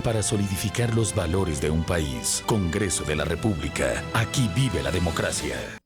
para solidificar los valores de un país. Congreso de la República. Aquí vive la democracia.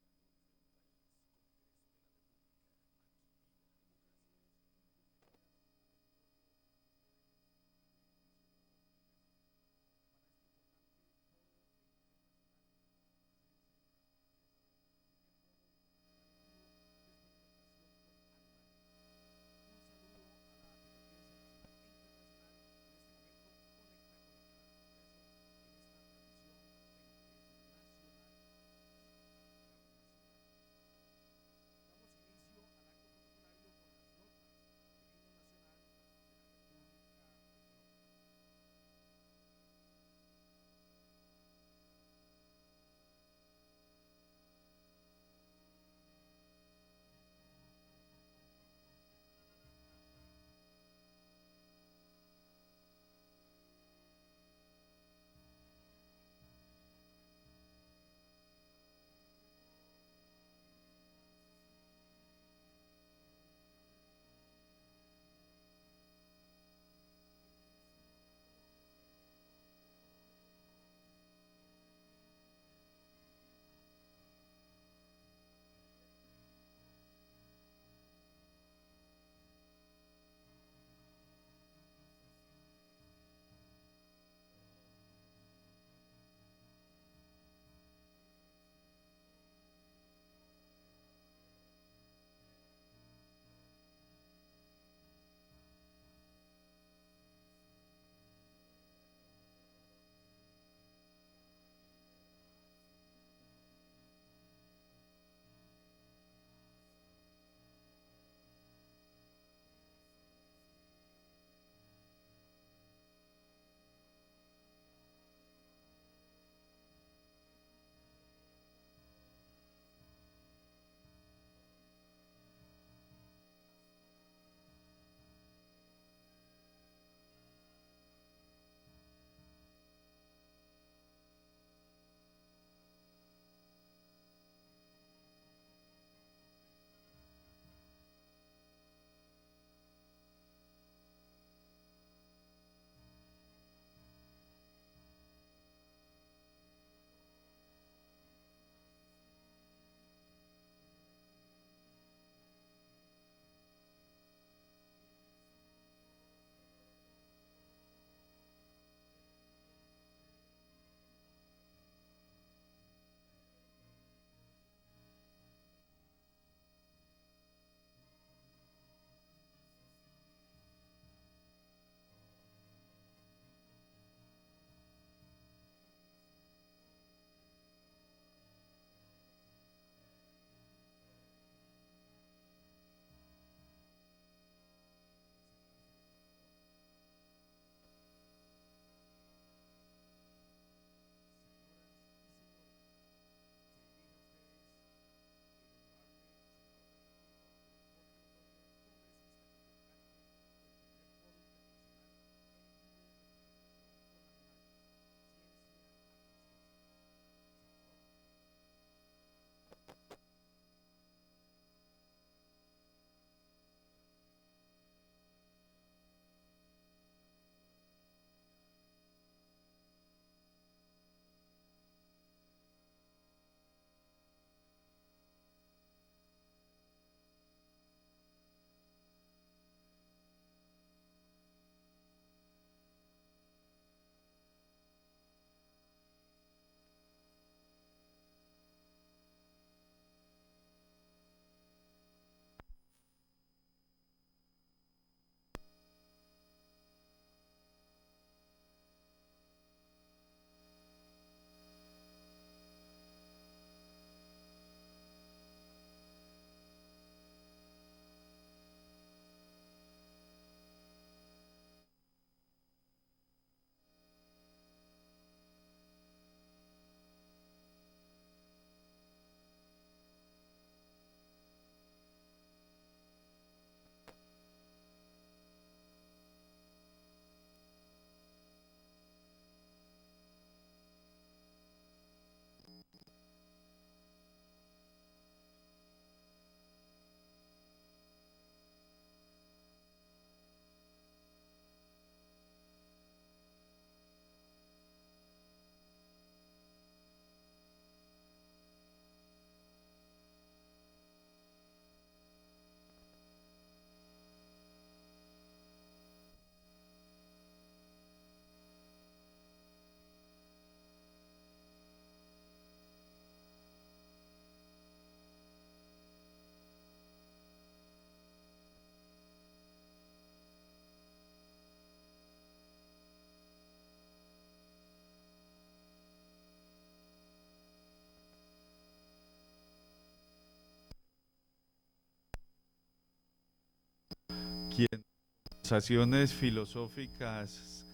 quien en conversaciones filosóficas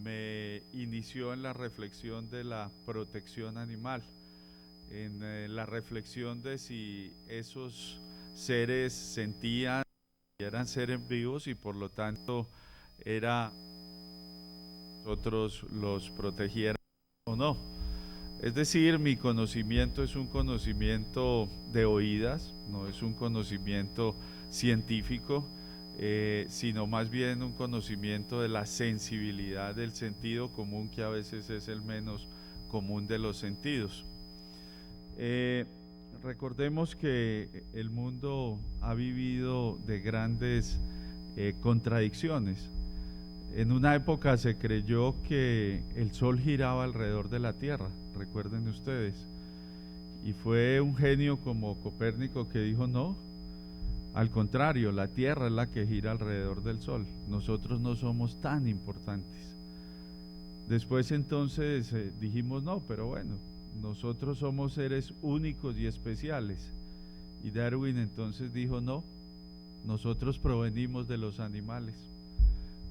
me inició en la reflexión de la protección animal, en la reflexión de si esos seres sentían y eran seres vivos y por lo tanto era nosotros los protegiéramos o no. Es decir, mi conocimiento es un conocimiento de oídas, no es un conocimiento científico, sino más bien un conocimiento de la sensibilidad del sentido común, que a veces es el menos común de los sentidos. Recordemos que el mundo ha vivido de grandes contradicciones. En una época se creyó que el Sol giraba alrededor de la Tierra, recuerden ustedes, y fue un genio como Copérnico que dijo no, al contrario, la Tierra es la que gira alrededor del Sol, nosotros no somos tan importantes. Después entonces dijimos no, pero bueno, nosotros somos seres únicos y especiales, y Darwin entonces dijo no, nosotros provenimos de los animales.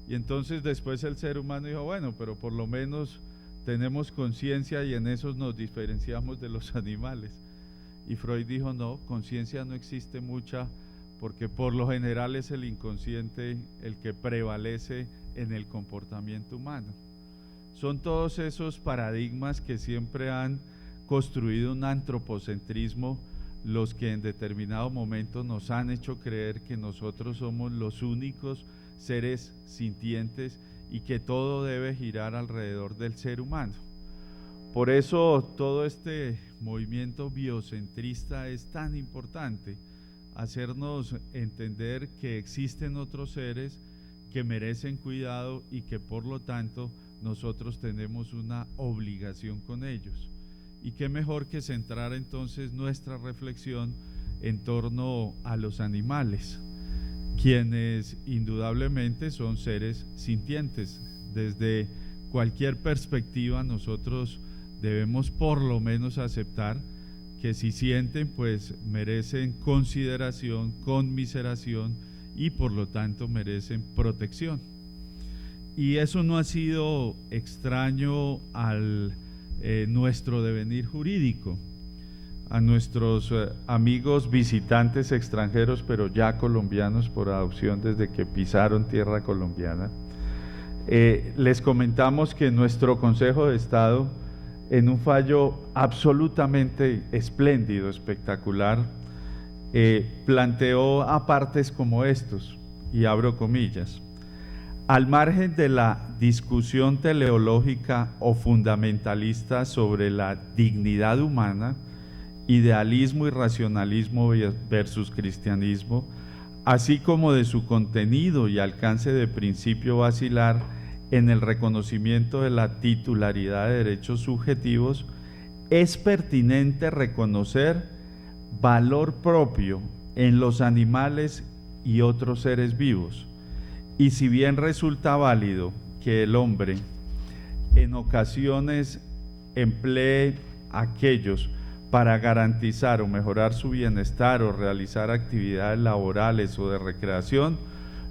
Y entonces después el ser humano dijo, bueno, pero por lo menos tenemos conciencia y en eso nos diferenciamos de los animales. Y Freud dijo, no, conciencia no existe mucha, porque por lo general es el inconsciente el que prevalece en el comportamiento humano. Son todos esos paradigmas que siempre han construido un antropocentrismo, los que en determinado momento nos han hecho creer que nosotros somos los únicos seres sintientes y que todo debe girar alrededor del ser humano. Por eso todo este movimiento biocentrista es tan importante, hacernos entender que existen otros seres que merecen cuidado y que por lo tanto nosotros tenemos una obligación con ellos. Y qué mejor que centrar entonces nuestra reflexión en torno a los animales, quienes indudablemente son seres sintientes. Desde cualquier perspectiva nosotros debemos por lo menos aceptar que si sienten pues merecen consideración, conmiseración y por lo tanto merecen protección. Y eso no ha sido extraño al nuestro devenir jurídico. A nuestros amigos visitantes extranjeros, pero ya colombianos por adopción desde que pisaron tierra colombiana, les comentamos que nuestro Consejo de Estado, en un fallo absolutamente espléndido, espectacular, planteó apartes como estos, y abro comillas: al margen de la discusión teleológica o fundamentalista sobre la dignidad humana, idealismo y racionalismo versus cristianismo, así como de su contenido y alcance de principio vacilar en el reconocimiento de la titularidad de derechos subjetivos, es pertinente reconocer valor propio en los animales y otros seres vivos. Y si bien resulta válido que el hombre en ocasiones emplee aquellos para garantizar o mejorar su bienestar o realizar actividades laborales o de recreación,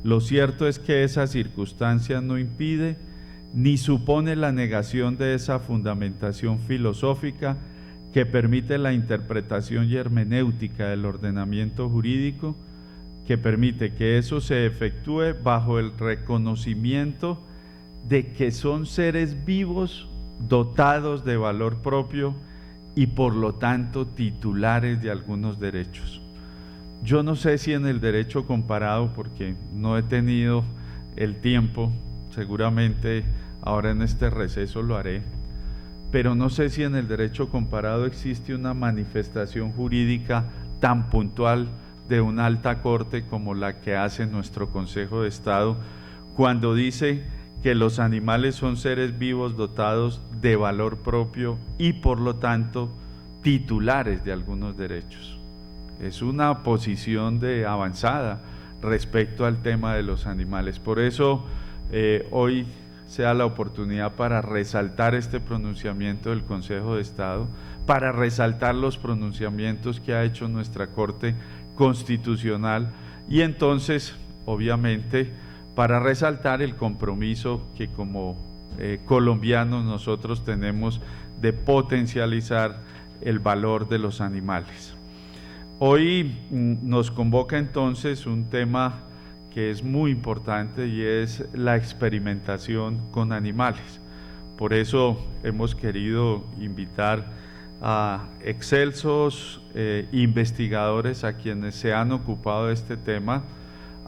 lo cierto es que esa circunstancia no impide ni supone la negación de esa fundamentación filosófica que permite la interpretación y hermenéutica del ordenamiento jurídico, que permite que eso se efectúe bajo el reconocimiento de que son seres vivos dotados de valor propio y por lo tanto titulares de algunos derechos. Yo no sé si en el derecho comparado, porque no he tenido el tiempo, seguramente ahora en este receso lo haré, pero no sé si en el derecho comparado existe una manifestación jurídica tan puntual de una alta corte como la que hace nuestro Consejo de Estado cuando dice que los animales son seres vivos dotados de valor propio y por lo tanto titulares de algunos derechos. Es una posición de avanzada respecto al tema de los animales. Por eso hoy sea la oportunidad para resaltar este pronunciamiento del Consejo de Estado, para resaltar los pronunciamientos que ha hecho nuestra Corte Constitucional y entonces obviamente, para resaltar el compromiso que como colombianos nosotros tenemos de potencializar el valor de los animales. Hoy nos convoca entonces un tema que es muy importante y es la experimentación con animales. Por eso hemos querido invitar a excelsos investigadores, a quienes se han ocupado de este tema,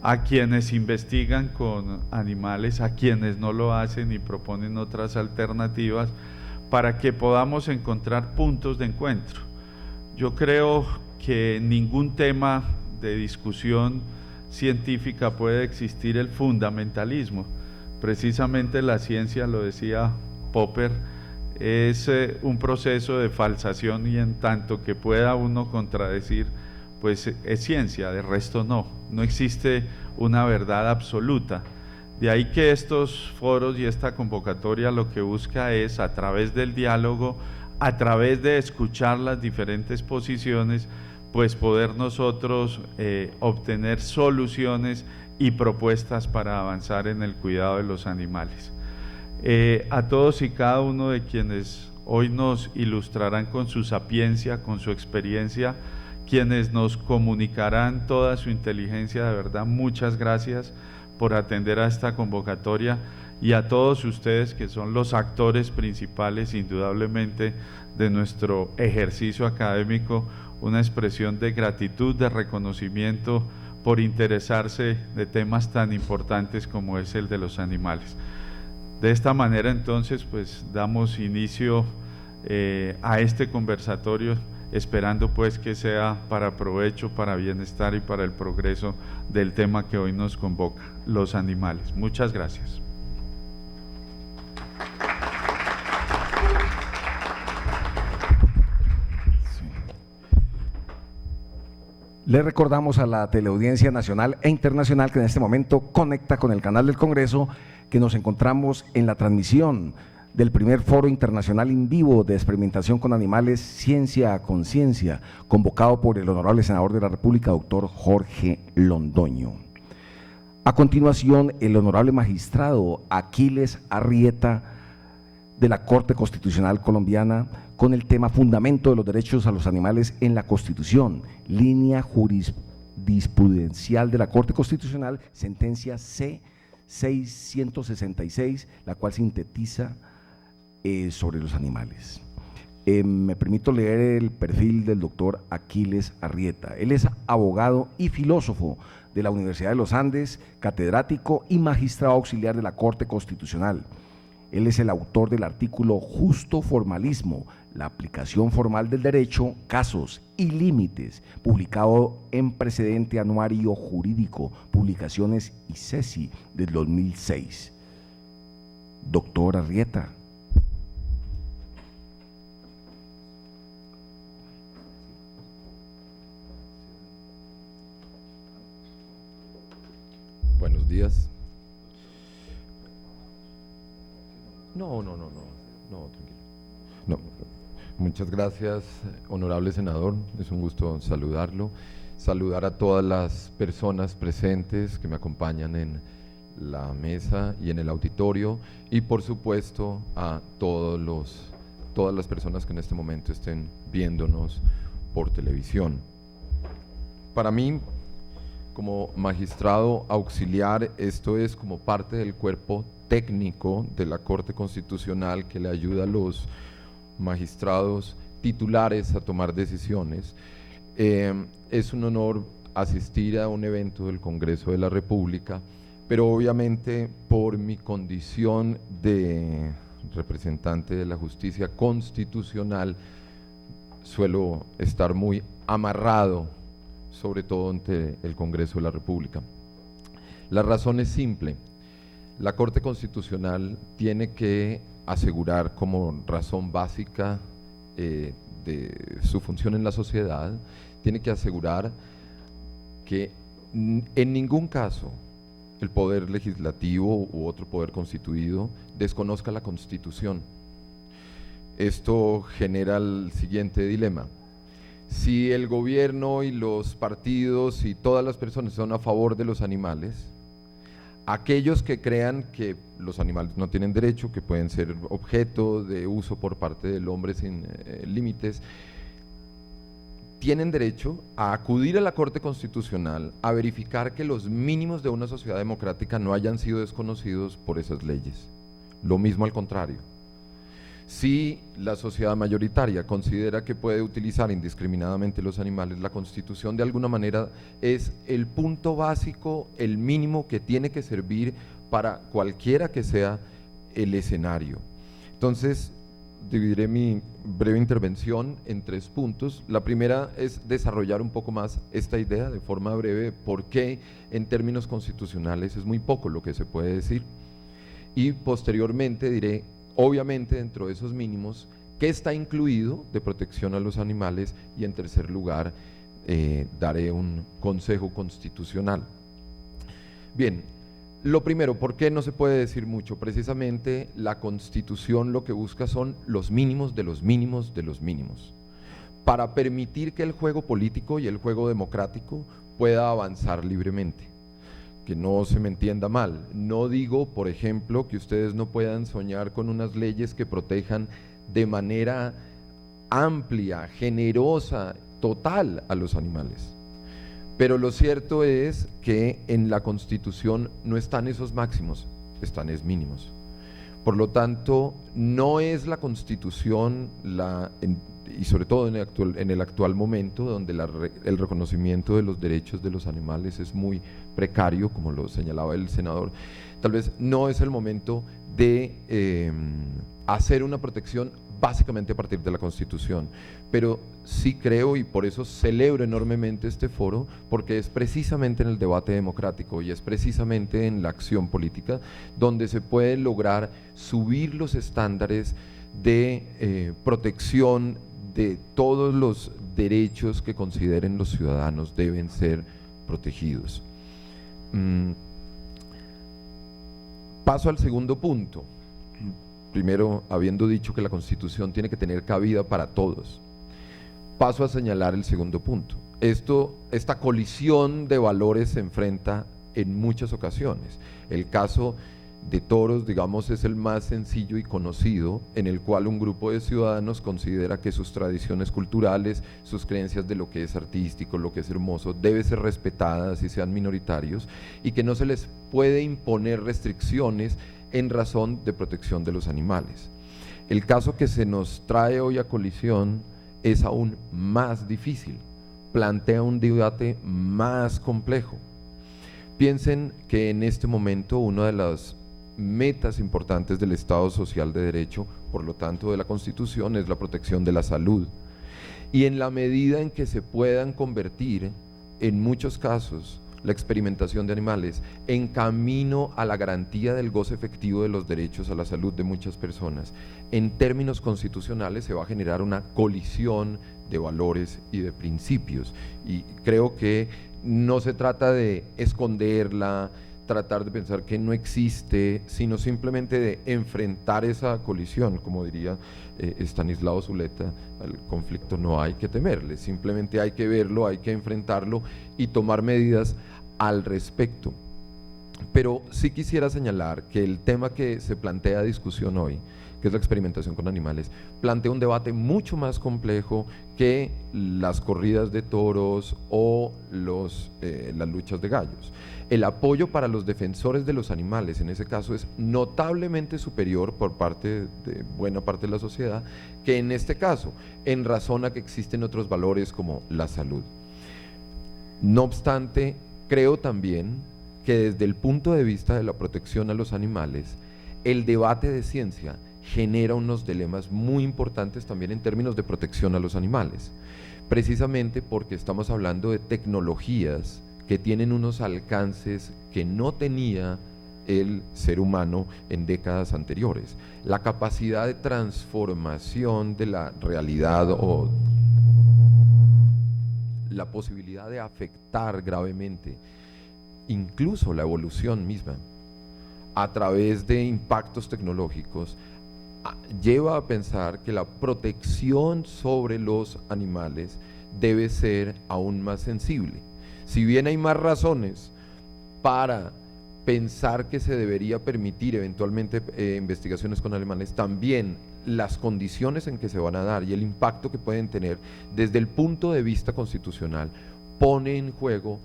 a quienes investigan con animales, a quienes no lo hacen y proponen otras alternativas, para que podamos encontrar puntos de encuentro. Yo creo que en ningún tema de discusión científica puede existir el fundamentalismo. Precisamente la ciencia, lo decía Popper, es un proceso de falsación, y en tanto que pueda uno contradecir, pues es ciencia, de resto no existe una verdad absoluta. De ahí que estos foros y esta convocatoria lo que busca es, a través del diálogo, a través de escuchar las diferentes posiciones, pues poder nosotros obtener soluciones y propuestas para avanzar en el cuidado de los animales. A todos y cada uno de quienes hoy nos ilustrarán con su sapiencia, con su experiencia, quienes nos comunicarán toda su inteligencia, de verdad, muchas gracias por atender a esta convocatoria, y a todos ustedes que son los actores principales, indudablemente, de nuestro ejercicio académico, una expresión de gratitud, de reconocimiento por interesarse de temas tan importantes como es el de los animales. De esta manera, entonces, pues damos inicio a este conversatorio, esperando pues que sea para provecho, para bienestar y para el progreso del tema que hoy nos convoca, los animales. Muchas gracias. Le recordamos a la teleaudiencia nacional e internacional que en este momento conecta con el canal del Congreso que nos encontramos en la transmisión del primer Foro Internacional en Vivo de Experimentación con Animales, Ciencia a Conciencia, convocado por el Honorable Senador de la República, doctor Jorge Londoño. A continuación, el Honorable Magistrado Aquiles Arrieta, de la Corte Constitucional Colombiana, con el tema Fundamento de los Derechos a los Animales en la Constitución, línea jurisprudencial de la Corte Constitucional, sentencia C666, la cual sintetiza sobre los animales. Me permito leer el perfil del doctor Aquiles Arrieta. Él es abogado y filósofo de la Universidad de los Andes, catedrático y magistrado auxiliar de la Corte Constitucional. Él es el autor del artículo Justo Formalismo, la aplicación formal del derecho, casos y límites, publicado en Precedente Anuario Jurídico, Publicaciones ICESI del 2006. Doctor Arrieta. Buenos días. No, tranquilo. No, muchas gracias, honorable senador, es un gusto saludarlo, saludar a todas las personas presentes que me acompañan en la mesa y en el auditorio, y por supuesto a todas las personas que en este momento estén viéndonos por televisión. Para mí, como magistrado auxiliar, esto es como parte del cuerpo técnico de la Corte Constitucional que le ayuda a los magistrados titulares a tomar decisiones. Es un honor asistir a un evento del Congreso de la República, pero obviamente por mi condición de representante de la justicia constitucional suelo estar muy amarrado, sobre todo ante el Congreso de la República. La razón es simple. La Corte Constitucional tiene que asegurar como razón básica de su función en la sociedad, tiene que asegurar que en ningún caso el poder legislativo u otro poder constituido desconozca la Constitución. Esto genera el siguiente dilema. Si el gobierno y los partidos y todas las personas son a favor de los animales, aquellos que crean que los animales no tienen derecho, que pueden ser objeto de uso por parte del hombre sin límites, tienen derecho a acudir a la Corte Constitucional a verificar que los mínimos de una sociedad democrática no hayan sido desconocidos por esas leyes. Lo mismo al contrario. Si la sociedad mayoritaria considera que puede utilizar indiscriminadamente los animales, la Constitución de alguna manera es el punto básico, el mínimo que tiene que servir para cualquiera que sea el escenario. Entonces, dividiré mi breve intervención en 3 puntos. La primera es desarrollar un poco más esta idea de forma breve, porque en términos constitucionales es muy poco lo que se puede decir. Y posteriormente diré, obviamente dentro de esos mínimos, qué está incluido de protección a los animales, y en tercer lugar daré un consejo constitucional. Bien, lo primero, ¿por qué no se puede decir mucho? Precisamente la Constitución lo que busca son los mínimos de los mínimos de los mínimos, para permitir que el juego político y el juego democrático pueda avanzar libremente. Que no se me entienda mal, no digo, por ejemplo, que ustedes no puedan soñar con unas leyes que protejan de manera amplia, generosa, total a los animales. Pero lo cierto es que en la Constitución no están esos máximos, están esos mínimos. Por lo tanto, no es la Constitución, y sobre todo en el actual momento, donde el reconocimiento de los derechos de los animales es muy precario, como lo señalaba el senador, tal vez no es el momento de hacer una protección básicamente a partir de la Constitución, pero sí creo, y por eso celebro enormemente este foro, porque es precisamente en el debate democrático y es precisamente en la acción política donde se puede lograr subir los estándares de protección de todos los derechos que consideren los ciudadanos deben ser protegidos. Paso al segundo punto. Primero, habiendo dicho que la Constitución tiene que tener cabida para todos, paso a señalar el segundo punto. Esta colisión de valores se enfrenta en muchas ocasiones. El caso de toros, digamos, es el más sencillo y conocido, en el cual un grupo de ciudadanos considera que sus tradiciones culturales, sus creencias de lo que es artístico, lo que es hermoso, deben ser respetadas y sean minoritarios, y que no se les puede imponer restricciones en razón de protección de los animales. El caso que se nos trae hoy a colisión es aún más difícil, plantea un debate más complejo. Piensen que en este momento una de las metas importantes del Estado Social de Derecho, por lo tanto de la Constitución, es la protección de la salud. Y en la medida en que se puedan convertir, en muchos casos, la experimentación de animales en camino a la garantía del goce efectivo de los derechos a la salud de muchas personas, en términos constitucionales se va a generar una colisión de valores y de principios, y creo que no se trata de esconderla, tratar de pensar que no existe, sino simplemente de enfrentar esa colisión. Como diría Estanislao Zuleta, al conflicto no hay que temerle, simplemente hay que verlo, hay que enfrentarlo y tomar medidas al respecto. Pero sí quisiera señalar que el tema que se plantea a discusión hoy, que es la experimentación con animales, plantea un debate mucho más complejo que las corridas de toros o las luchas de gallos. El apoyo para los defensores de los animales en ese caso es notablemente superior por parte de buena parte de la sociedad que en este caso, en razón a que existen otros valores como la salud. No obstante, creo también que desde el punto de vista de la protección a los animales, el debate de ciencia genera unos dilemas muy importantes también en términos de protección a los animales, precisamente porque estamos hablando de tecnologías que tienen unos alcances que no tenía el ser humano en décadas anteriores. La capacidad de transformación de la realidad o la posibilidad de afectar gravemente incluso la evolución misma a través de impactos tecnológicos lleva a pensar que la protección sobre los animales debe ser aún más sensible. Si bien hay más razones para pensar que se debería permitir eventualmente investigaciones con animales, también las condiciones en que se van a dar y el impacto que pueden tener desde el punto de vista constitucional pone en juego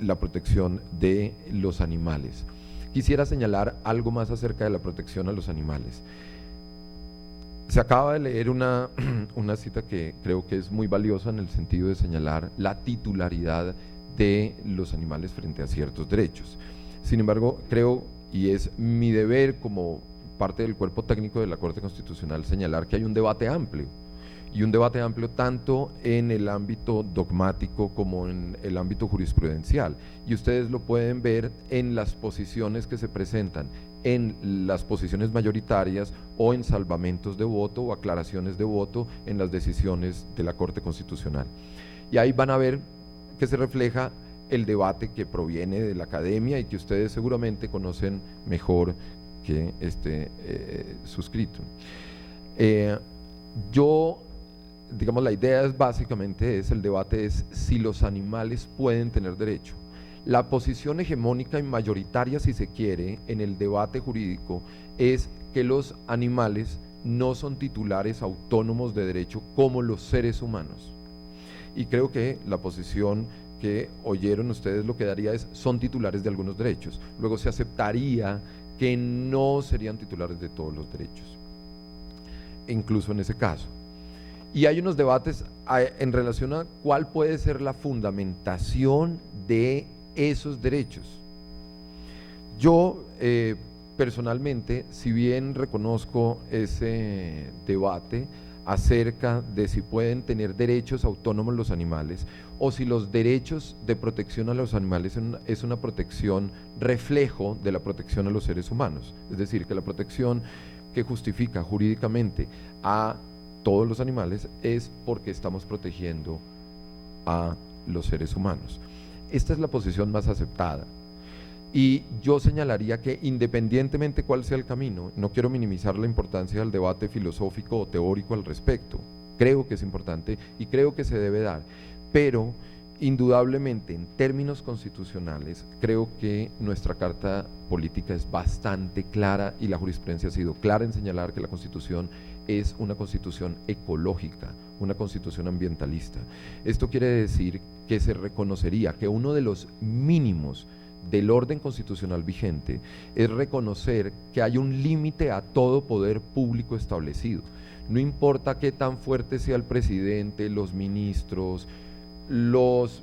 la protección de los animales. Quisiera señalar algo más acerca de la protección a los animales. Se acaba de leer una cita que creo que es muy valiosa en el sentido de señalar la titularidad de los animales frente a ciertos derechos. Sin embargo, creo, y es mi deber como parte del cuerpo técnico de la Corte Constitucional, señalar que hay un debate amplio, y un debate amplio tanto en el ámbito dogmático como en el ámbito jurisprudencial, y ustedes lo pueden ver en las posiciones que se presentan, en las posiciones mayoritarias o en salvamentos de voto o aclaraciones de voto en las decisiones de la Corte Constitucional. Y ahí van a ver que se refleja el debate que proviene de la academia y que ustedes seguramente conocen mejor que este suscrito. Digamos, la idea es básicamente el debate es si los animales pueden tener derecho. La posición hegemónica y mayoritaria, si se quiere, en el debate jurídico es que los animales no son titulares autónomos de derecho como los seres humanos. Y creo que la posición que oyeron ustedes lo que daría es son titulares de algunos derechos. Luego se aceptaría que no serían titulares de todos los derechos, incluso en ese caso. Y hay unos debates en relación a cuál puede ser la fundamentación de esos derechos. Yo personalmente, si bien reconozco ese debate acerca de si pueden tener derechos autónomos los animales o si los derechos de protección a los animales es una protección reflejo de la protección a los seres humanos, es decir, que la protección que justifica jurídicamente a todos los animales es porque estamos protegiendo a los seres humanos. Esta es la posición más aceptada y yo señalaría que independientemente cuál sea el camino, no quiero minimizar la importancia del debate filosófico o teórico al respecto, creo que es importante y creo que se debe dar, pero indudablemente en términos constitucionales creo que nuestra carta política es bastante clara y la jurisprudencia ha sido clara en señalar que la Constitución es una constitución ecológica, una constitución ambientalista. Esto quiere decir que se reconocería que uno de los mínimos del orden constitucional vigente es reconocer que hay un límite a todo poder público establecido. No importa qué tan fuerte sea el presidente, los ministros, los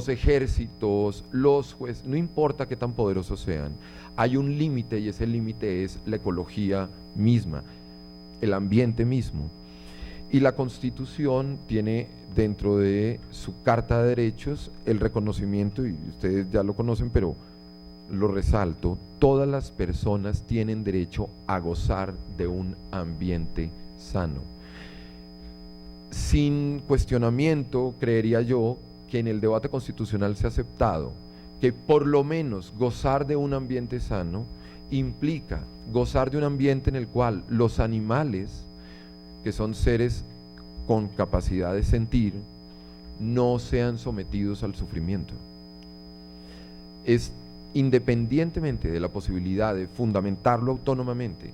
ejércitos, los jueces, no importa qué tan poderosos sean, hay un límite y ese límite es la ecología misma, el ambiente mismo. Y la Constitución tiene dentro de su Carta de Derechos el reconocimiento, y ustedes ya lo conocen, pero lo resalto, todas las personas tienen derecho a gozar de un ambiente sano. Sin cuestionamiento, creería yo que en el debate constitucional se ha aceptado que por lo menos gozar de un ambiente sano implica gozar de un ambiente en el cual los animales, que son seres con capacidad de sentir, no sean sometidos al sufrimiento. Es independientemente de la posibilidad de fundamentarlo autónomamente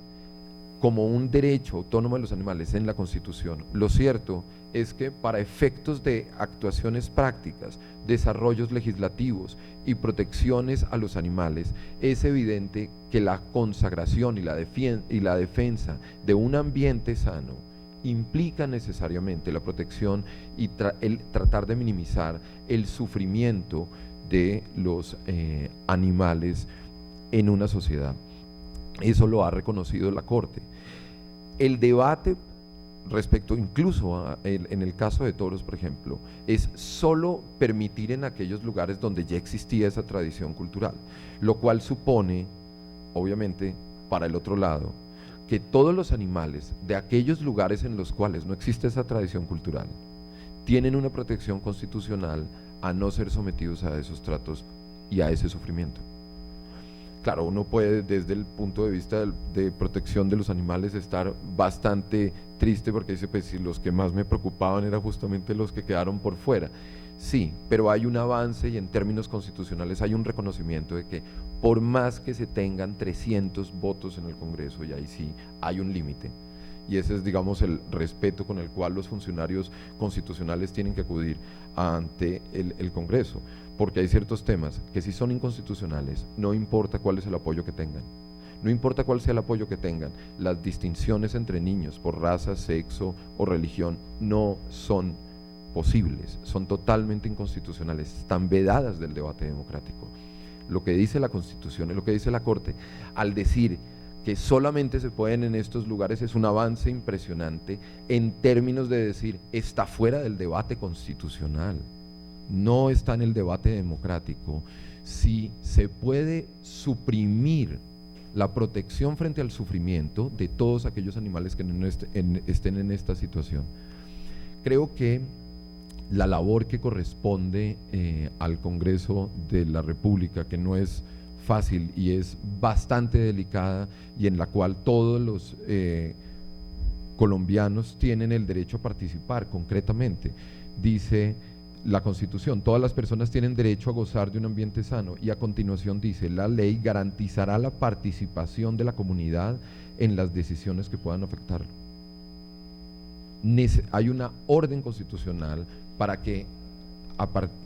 como un derecho autónomo de los animales en la Constitución, lo cierto es que para efectos de actuaciones prácticas, desarrollos legislativos y protecciones a los animales, es evidente que la consagración y la defensa de un ambiente sano implica necesariamente la protección y el tratar de minimizar el sufrimiento de los animales en una sociedad. Eso lo ha reconocido la Corte. El debate respecto incluso en el caso de toros, por ejemplo, es solo permitir en aquellos lugares donde ya existía esa tradición cultural, lo cual supone, obviamente, para el otro lado, que todos los animales de aquellos lugares en los cuales no existe esa tradición cultural tienen una protección constitucional a no ser sometidos a esos tratos y a ese sufrimiento. Claro, uno puede desde el punto de vista de protección de los animales estar bastante triste porque dice, pues si los que más me preocupaban eran justamente los que quedaron por fuera. Sí, pero hay un avance y en términos constitucionales hay un reconocimiento de que por más que se tengan 300 votos en el Congreso, y ahí sí hay un límite, y ese es, digamos, el respeto con el cual los funcionarios constitucionales tienen que acudir ante el Congreso, porque hay ciertos temas que si son inconstitucionales, no importa cuál es el apoyo que tengan, no importa cuál sea el apoyo que tengan, las distinciones entre niños por raza, sexo o religión no son posibles, son totalmente inconstitucionales, están vedadas del debate democrático. Lo que dice la Constitución, lo que dice la Corte, al decir que solamente se pueden en estos lugares, es un avance impresionante en términos de decir, está fuera del debate constitucional, no está en el debate democrático. Si se puede suprimir la protección frente al sufrimiento de todos aquellos animales que no estén en esta situación, creo que la labor que corresponde al Congreso de la República, que no es fácil y es bastante delicada y en la cual todos los colombianos tienen el derecho a participar concretamente. Dice la Constitución, todas las personas tienen derecho a gozar de un ambiente sano, y a continuación dice, la ley garantizará la participación de la comunidad en las decisiones que puedan afectarlo. Hay una orden constitucional para que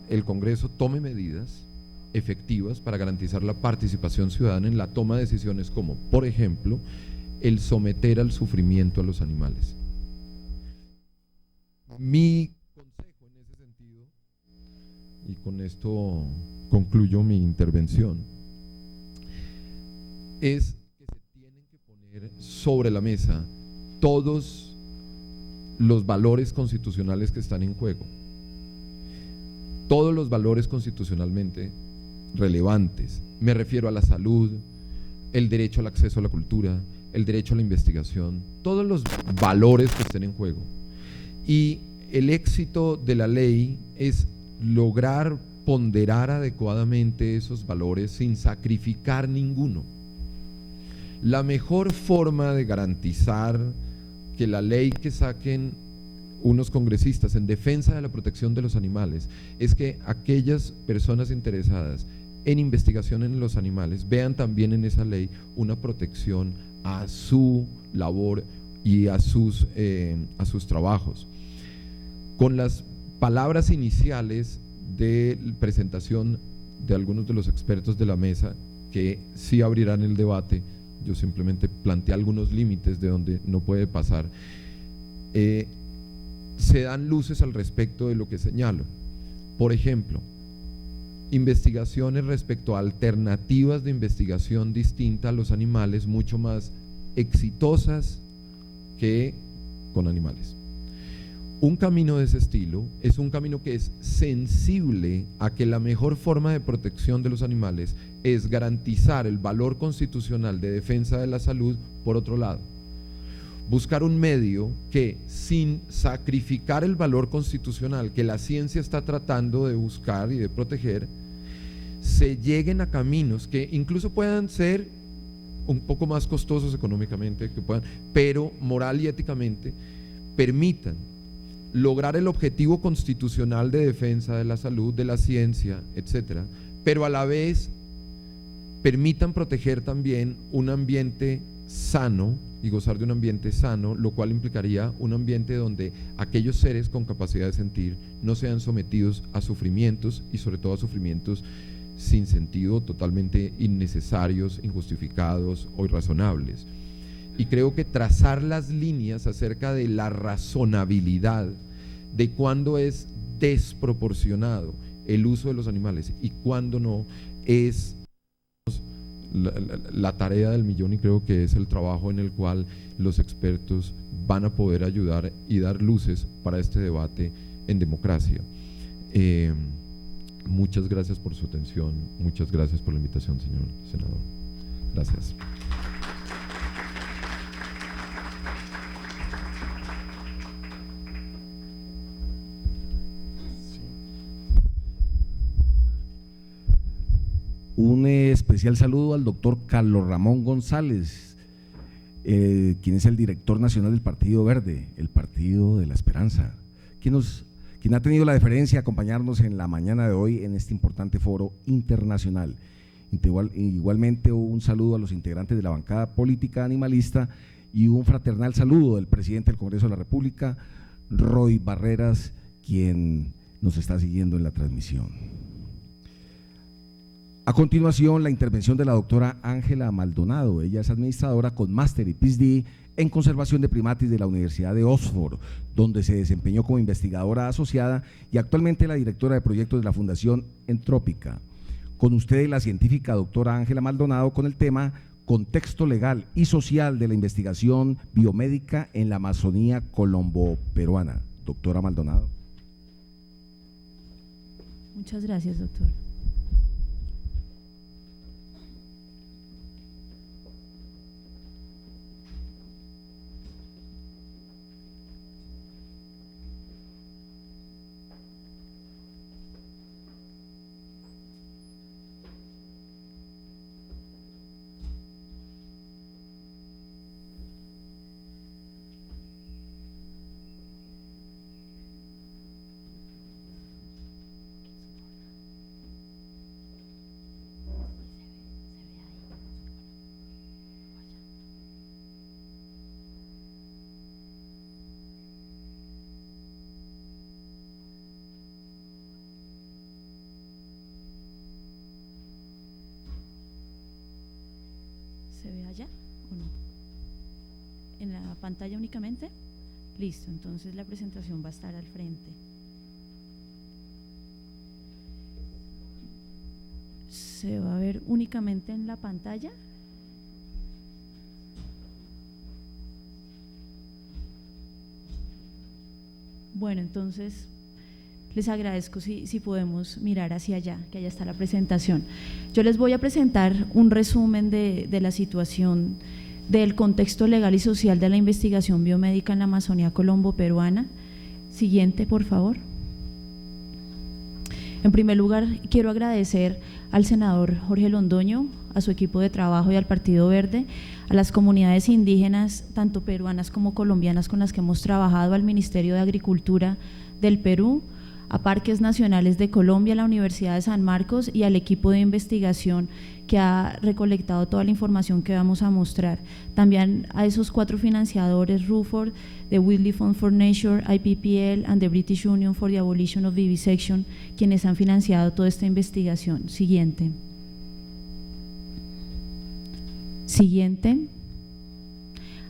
el Congreso tome medidas efectivas para garantizar la participación ciudadana en la toma de decisiones como, por ejemplo, el someter al sufrimiento a los animales. Mi consejo en ese sentido, y con esto concluyo mi intervención, es que se tienen que poner sobre la mesa todos los valores constitucionales que están en juego, todos los valores constitucionalmente relevantes. Me refiero a la salud, el derecho al acceso a la cultura, el derecho a la investigación, todos los valores que estén en juego. Y el éxito de la ley es lograr ponderar adecuadamente esos valores sin sacrificar ninguno. La mejor forma de garantizar que la ley que saquen unos congresistas en defensa de la protección de los animales es que aquellas personas interesadas en investigación en los animales vean también en esa ley una protección a su labor y a sus trabajos. Con las palabras iniciales de presentación de algunos de los expertos de la mesa, que sí abrirán el debate, yo simplemente planteé algunos límites de donde no puede pasar, se dan luces al respecto de lo que señalo. Por ejemplo, investigaciones respecto a alternativas de investigación distinta a los animales, mucho más exitosas que con animales. Un camino de ese estilo es un camino que es sensible a que la mejor forma de protección de los animales es garantizar el valor constitucional de defensa de la salud, por otro lado. Buscar un medio que, sin sacrificar el valor constitucional que la ciencia está tratando de buscar y de proteger, se lleguen a caminos que incluso puedan ser un poco más costosos económicamente, pero moral y éticamente permitan lograr el objetivo constitucional de defensa de la salud, de la ciencia, etcétera, pero a la vez permitan proteger también un ambiente sano y gozar de un ambiente sano, lo cual implicaría un ambiente donde aquellos seres con capacidad de sentir no sean sometidos a sufrimientos, y sobre todo a sufrimientos sin sentido, totalmente innecesarios, injustificados o irrazonables. Y creo que trazar las líneas acerca de la razonabilidad, de cuándo es desproporcionado el uso de los animales y cuándo no, es la tarea del millón, y creo que es el trabajo en el cual los expertos van a poder ayudar y dar luces para este debate en democracia. Muchas gracias por su atención, muchas gracias por la invitación, señor senador. Gracias. Un especial saludo al doctor Carlos Ramón González, quien es el director nacional del Partido Verde, el Partido de la Esperanza, quien ha tenido la deferencia de acompañarnos en la mañana de hoy en este importante foro internacional. Igualmente un saludo a los integrantes de la bancada política animalista y un fraternal saludo del presidente del Congreso de la República, Roy Barreras, quien nos está siguiendo en la transmisión. A continuación, la intervención de la doctora Ángela Maldonado. Ella es administradora con máster y PhD en conservación de primates de la Universidad de Oxford, donde se desempeñó como investigadora asociada y actualmente la directora de proyectos de la Fundación Entrópica. Con ustedes la científica doctora Ángela Maldonado con el tema Contexto legal y social de la investigación biomédica en la Amazonía colombo-peruana. Doctora Maldonado. Muchas gracias, doctor. ¿Se ve allá o no? ¿En la pantalla únicamente? Listo, entonces la presentación va a estar al frente. ¿Se va a ver únicamente en la pantalla? Bueno, entonces les agradezco si podemos mirar hacia allá, que allá está la presentación. Yo les voy a presentar un resumen de la situación del contexto legal y social de la investigación biomédica en la Amazonía colombo-peruana. Siguiente, por favor. En primer lugar, quiero agradecer al senador Jorge Londoño, a su equipo de trabajo y al Partido Verde, a las comunidades indígenas, tanto peruanas como colombianas con las que hemos trabajado, al Ministerio de Agricultura del Perú, a Parques Nacionales de Colombia, a la Universidad de San Marcos y al equipo de investigación que ha recolectado toda la información que vamos a mostrar. También a esos 4 financiadores, Ruford, the Whitley Fund for Nature, IPPL and the British Union for the Abolition of Vivisection, quienes han financiado toda esta investigación. Siguiente. Siguiente.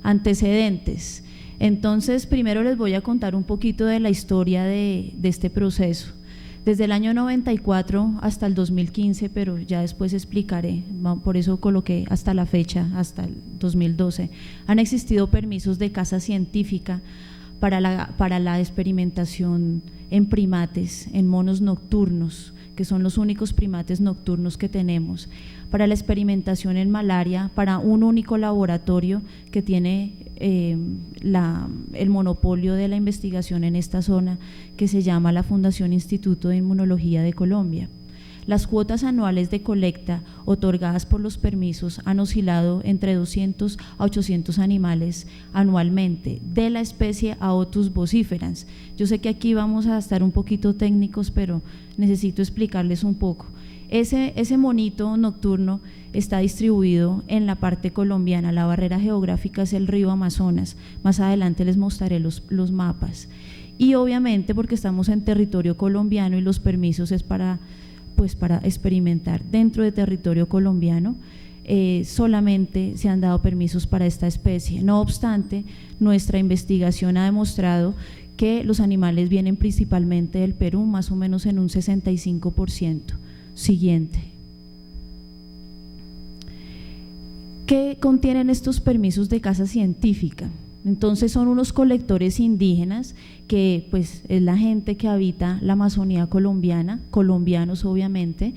Antecedentes. Entonces, primero les voy a contar un poquito de la historia de este proceso. Desde el año 94 hasta el 2015, pero ya después explicaré, por eso coloqué hasta la fecha, hasta el 2012, han existido permisos de caza científica para la experimentación en primates, en monos nocturnos, que son los únicos primates nocturnos que tenemos, para la experimentación en malaria, para un único laboratorio que tiene el monopolio de la investigación en esta zona, que se llama la Fundación Instituto de Inmunología de Colombia. Las cuotas anuales de colecta otorgadas por los permisos han oscilado entre 200 a 800 animales anualmente de la especie Aotus vociferans. Yo sé que aquí vamos a estar un poquito técnicos, pero necesito explicarles un poco. Ese monito nocturno está distribuido en la parte colombiana, la barrera geográfica es el río Amazonas, más adelante les mostraré los mapas. Y obviamente porque estamos en territorio colombiano y los permisos es para experimentar dentro de territorio colombiano, solamente se han dado permisos para esta especie. No obstante, nuestra investigación ha demostrado que los animales vienen principalmente del Perú, más o menos en un 65%. Siguiente. ¿Qué contienen estos permisos de caza científica? Entonces son unos colectores indígenas que pues es la gente que habita la Amazonía colombiana, colombianos obviamente,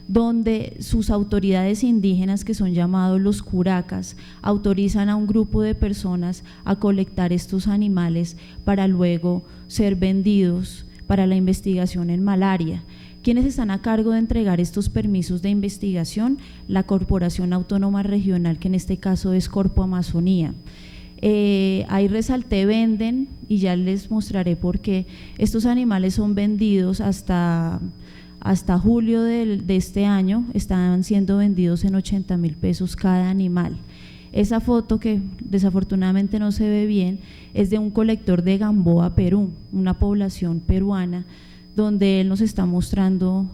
donde sus autoridades indígenas, que son llamados los curacas, autorizan a un grupo de personas a colectar estos animales para luego ser vendidos para la investigación en malaria, ¿Quiénes están a cargo de entregar estos permisos de investigación? La Corporación Autónoma Regional, que en este caso es Corpo Amazonía. Ahí resalté venden, y ya les mostraré por qué. Estos animales son vendidos hasta julio de este año, estaban siendo vendidos en 80.000 pesos cada animal. Esa foto, que desafortunadamente no se ve bien, es de un colector de Gamboa, Perú, una población peruana, donde él nos está mostrando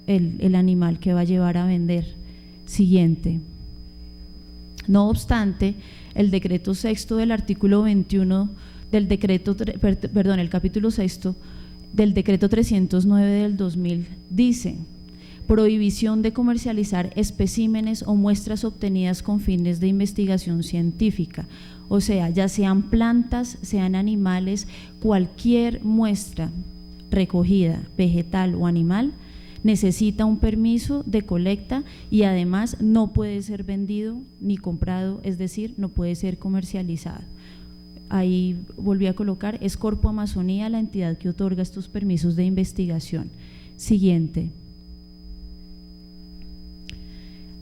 el animal que va a llevar a vender. Siguiente. No obstante, el decreto sexto del artículo 21 del decreto, perdón, el capítulo sexto del decreto 309 del 2000 dice: prohibición de comercializar especímenes o muestras obtenidas con fines de investigación científica. O sea, ya sean plantas, sean animales, cualquier muestra recogida, vegetal o animal, necesita un permiso de colecta y además no puede ser vendido ni comprado, es decir, no puede ser comercializado. Ahí volví a colocar, es Corpo Amazonía la entidad que otorga estos permisos de investigación. Siguiente.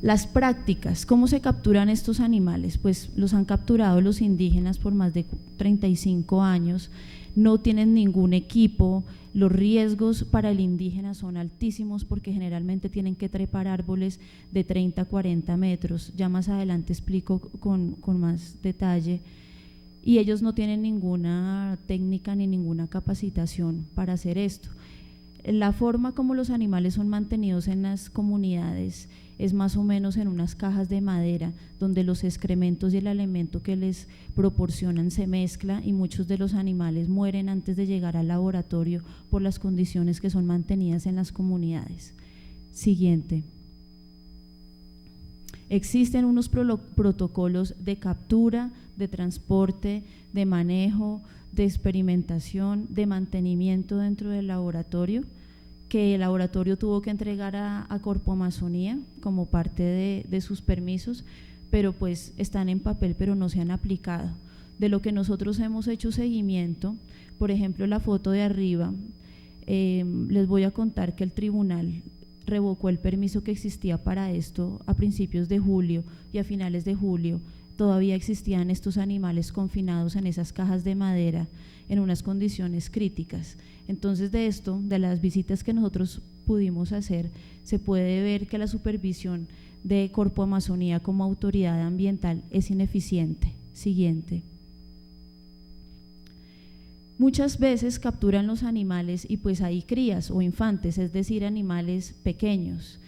Las prácticas, ¿cómo se capturan estos animales? Pues los han capturado los indígenas por más de 35 años, no tienen ningún equipo, los riesgos para el indígena son altísimos porque generalmente tienen que trepar árboles de 30 a 40 metros, ya más adelante explico con más detalle, y ellos no tienen ninguna técnica ni ninguna capacitación para hacer esto. La forma como los animales son mantenidos en las comunidades es más o menos en unas cajas de madera donde los excrementos y el alimento que les proporcionan se mezcla y muchos de los animales mueren antes de llegar al laboratorio por las condiciones que son mantenidas en las comunidades. Siguiente. Existen unos protocolos de captura, de transporte, de manejo, de experimentación, de mantenimiento dentro del laboratorio, que el laboratorio tuvo que entregar a Corpo Amazonía como parte de sus permisos, pero pues están en papel pero no se han aplicado. De lo que nosotros hemos hecho seguimiento, por ejemplo la foto de arriba, les voy a contar que el tribunal revocó el permiso que existía para esto a principios de julio, y a finales de julio todavía existían estos animales confinados en esas cajas de madera en unas condiciones críticas. Entonces de esto, de las visitas que nosotros pudimos hacer, se puede ver que la supervisión de Corpo Amazonía como autoridad ambiental es ineficiente. Siguiente. Muchas veces capturan los animales y pues hay crías o infantes, es decir, animales pequeños.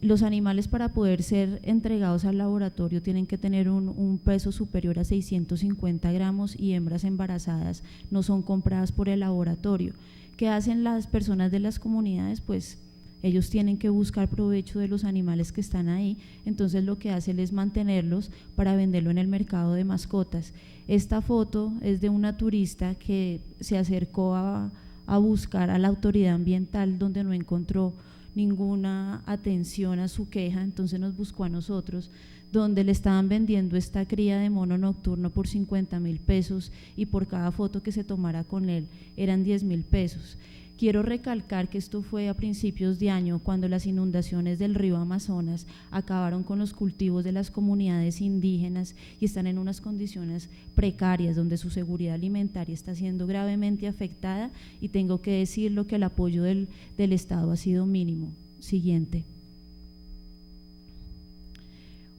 Los animales, para poder ser entregados al laboratorio, tienen que tener un peso superior a 650 gramos y hembras embarazadas no son compradas por el laboratorio. ¿Qué hacen las personas de las comunidades? Pues ellos tienen que buscar provecho de los animales que están ahí, entonces lo que hacen es mantenerlos para venderlo en el mercado de mascotas. Esta foto es de una turista que se acercó a buscar a la autoridad ambiental, donde no encontró ninguna atención a su queja, entonces nos buscó a nosotros, donde le estaban vendiendo esta cría de mono nocturno por 50.000 pesos y por cada foto que se tomara con él eran 10.000 pesos. Quiero recalcar que esto fue a principios de año, cuando las inundaciones del río Amazonas acabaron con los cultivos de las comunidades indígenas y están en unas condiciones precarias, donde su seguridad alimentaria está siendo gravemente afectada, y tengo que decirlo que el apoyo del Estado ha sido mínimo. Siguiente.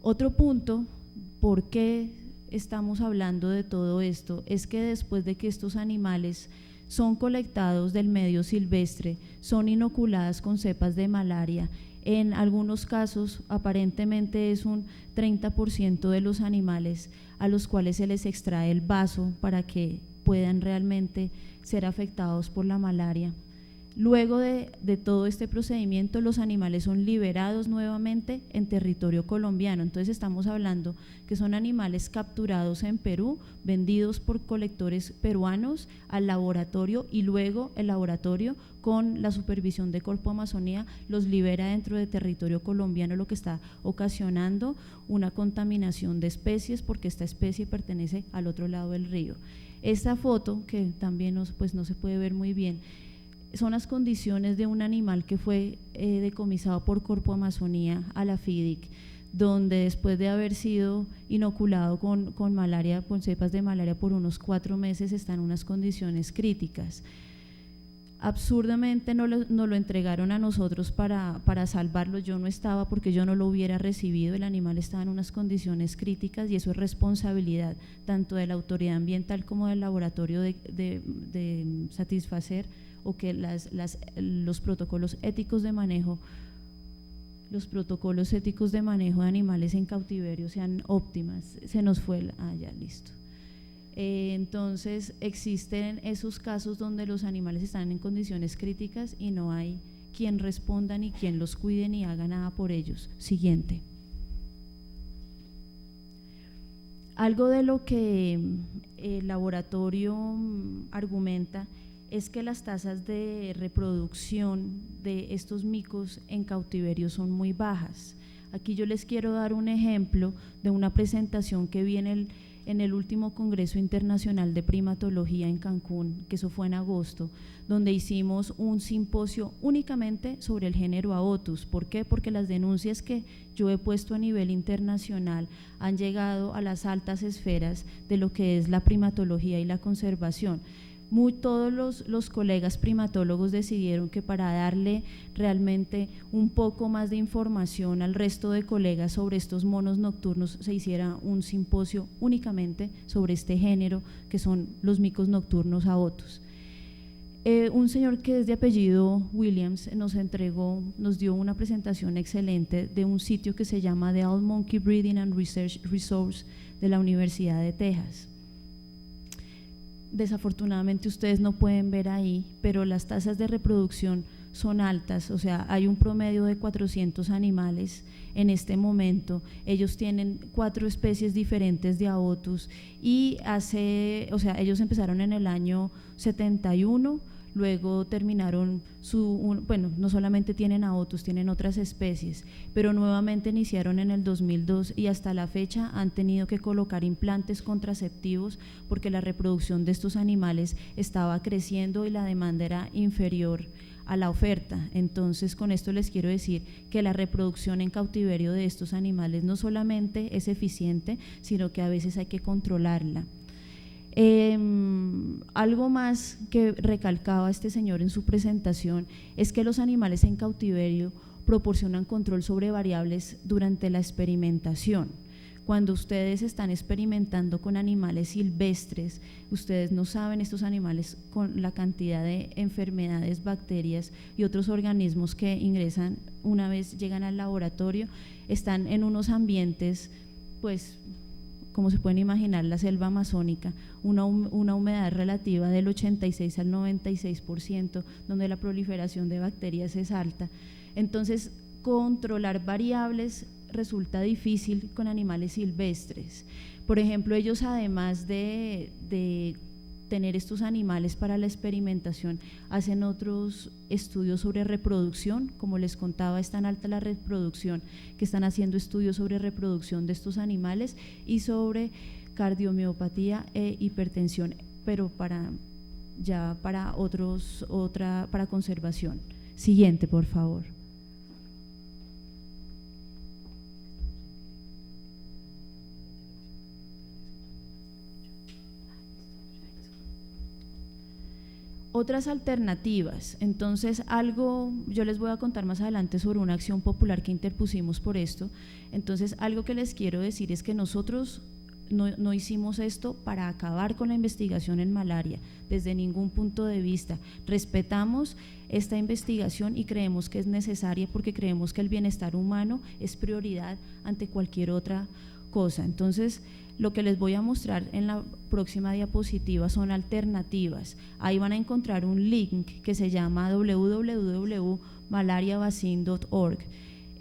Otro punto, ¿por qué estamos hablando de todo esto? Es que después de que estos animales son colectados del medio silvestre, son inoculadas con cepas de malaria. En algunos casos, aparentemente es un 30% de los animales a los cuales se les extrae el vaso para que puedan realmente ser afectados por la malaria. Luego de todo este procedimiento, los animales son liberados nuevamente en territorio colombiano. Entonces estamos hablando que son animales capturados en Perú, vendidos por colectores peruanos al laboratorio, y luego el laboratorio, con la supervisión de Corpo Amazonía, los libera dentro de territorio colombiano, lo que está ocasionando una contaminación de especies, porque esta especie pertenece al otro lado del río. Esta foto, que también no se puede ver muy bien, son las condiciones de un animal que fue decomisado por Corpo Amazonía a la FIDIC, donde después de haber sido inoculado con malaria, con cepas de malaria por unos 4 meses, está en unas condiciones críticas. Absurdamente nos lo entregaron a nosotros para salvarlo. Yo no estaba, porque yo no lo hubiera recibido. El animal estaba en unas condiciones críticas y eso es responsabilidad tanto de la autoridad ambiental como del laboratorio de satisfacer o que los protocolos éticos de manejo de animales en cautiverio sean óptimas. Se nos fue ya, listo. Entonces existen esos casos donde los animales están en condiciones críticas y no hay quien responda ni quien los cuide ni haga nada por ellos. Siguiente. Algo de lo que el laboratorio argumenta es que las tasas de reproducción de estos micos en cautiverio son muy bajas. Aquí yo les quiero dar un ejemplo de una presentación que vi en el último Congreso Internacional de Primatología en Cancún, que eso fue en agosto, donde hicimos un simposio únicamente sobre el género Aotus. ¿Por qué? Porque las denuncias que yo he puesto a nivel internacional han llegado a las altas esferas de lo que es la primatología y la conservación. Todos los colegas primatólogos decidieron que para darle realmente un poco más de información al resto de colegas sobre estos monos nocturnos se hiciera un simposio únicamente sobre este género que son los micos nocturnos Aotus. Un señor que es de apellido Williams nos dio una presentación excelente de un sitio que se llama The Owl Monkey Breeding and Research Resource de la Universidad de Texas. Desafortunadamente ustedes no pueden ver ahí, pero las tasas de reproducción son altas, o sea, hay un promedio de 400 animales en este momento. Ellos tienen 4 especies diferentes de Aotus y ellos empezaron en el año 71, luego terminaron no solamente tienen Aotus, tienen otras especies, pero nuevamente iniciaron en el 2002 y hasta la fecha han tenido que colocar implantes contraceptivos porque la reproducción de estos animales estaba creciendo y la demanda era inferior a la oferta. Entonces, con esto les quiero decir que la reproducción en cautiverio de estos animales no solamente es eficiente, sino que a veces hay que controlarla. Algo más que recalcaba este señor en su presentación es que los animales en cautiverio proporcionan control sobre variables durante la experimentación. Cuando ustedes están experimentando con animales silvestres, ustedes no saben estos animales con la cantidad de enfermedades, bacterias y otros organismos que ingresan una vez llegan al laboratorio. Están en unos ambientes, pues, como se pueden imaginar, la selva amazónica, una humedad relativa del 86 al 96%, donde la proliferación de bacterias es alta. Entonces, controlar variables resulta difícil con animales silvestres. Por ejemplo, ellos además de tener estos animales para la experimentación, hacen otros estudios sobre reproducción. Como les contaba, es tan alta la reproducción que están haciendo estudios sobre reproducción de estos animales y sobre cardiomiopatía e hipertensión, pero para conservación. Siguiente, por favor. Otras alternativas. Entonces, yo les voy a contar más adelante sobre una acción popular que interpusimos por esto. Entonces, algo que les quiero decir es que nosotros no hicimos esto para acabar con la investigación en malaria, desde ningún punto de vista. Respetamos esta investigación y creemos que es necesaria porque creemos que el bienestar humano es prioridad ante cualquier otra cosa. Entonces, lo que les voy a mostrar en la próxima diapositiva son alternativas. Ahí van a encontrar un link que se llama www.malariavaccine.org.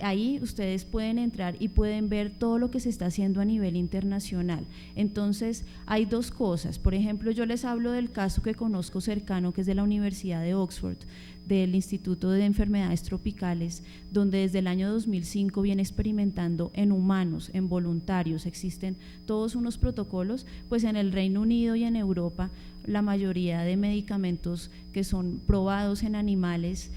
ahí ustedes pueden entrar y pueden ver todo lo que se está haciendo a nivel internacional. Entonces, hay dos cosas. Por ejemplo, yo les hablo del caso que conozco cercano, que es de la Universidad de Oxford, del Instituto de Enfermedades Tropicales, donde desde el año 2005 viene experimentando en humanos, en voluntarios. Existen todos unos protocolos, pues en el Reino Unido y en Europa la mayoría de medicamentos que son probados en animales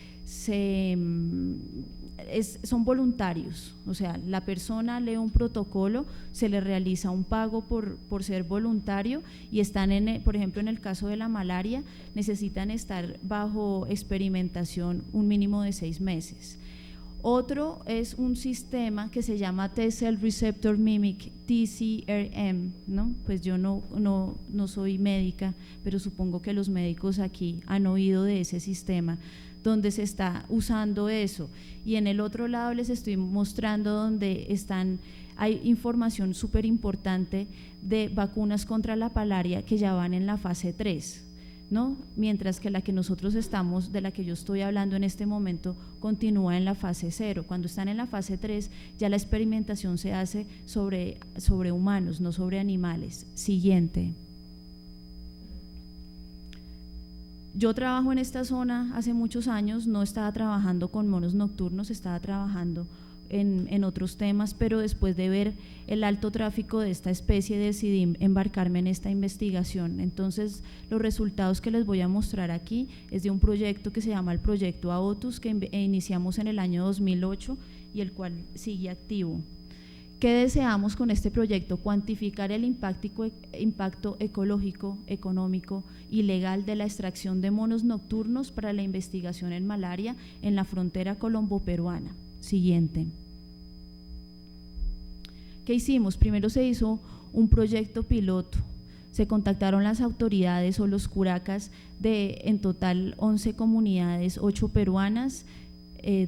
son voluntarios, o sea, la persona lee un protocolo, se le realiza un pago por ser voluntario y están, por ejemplo, en el caso de la malaria, necesitan estar bajo experimentación un mínimo de 6 meses. Otro es un sistema que se llama T-Cell Receptor Mimic, TCRM, ¿no? Pues yo no soy médica, pero supongo que los médicos aquí han oído de ese sistema, donde se está usando eso. Y en el otro lado les estoy mostrando donde hay información súper importante de vacunas contra la malaria que ya van en la fase 3, ¿no? Mientras que la que nosotros de la que yo estoy hablando en este momento, continúa en la fase 0. Cuando están en la fase 3, ya la experimentación se hace sobre humanos, no sobre animales. Siguiente. Yo trabajo en esta zona hace muchos años, no estaba trabajando con monos nocturnos, estaba trabajando en otros temas, pero después de ver el alto tráfico de esta especie decidí embarcarme en esta investigación. Entonces, los resultados que les voy a mostrar aquí es de un proyecto que se llama el Proyecto Aotus, que iniciamos en el año 2008 y el cual sigue activo. ¿Qué deseamos con este proyecto? Cuantificar el impacto ecológico, económico y legal de la extracción de monos nocturnos para la investigación en malaria en la frontera colombo-peruana. Siguiente. ¿Qué hicimos? Primero se hizo un proyecto piloto. Se contactaron las autoridades o los curacas de en total 11 comunidades, 8 peruanas,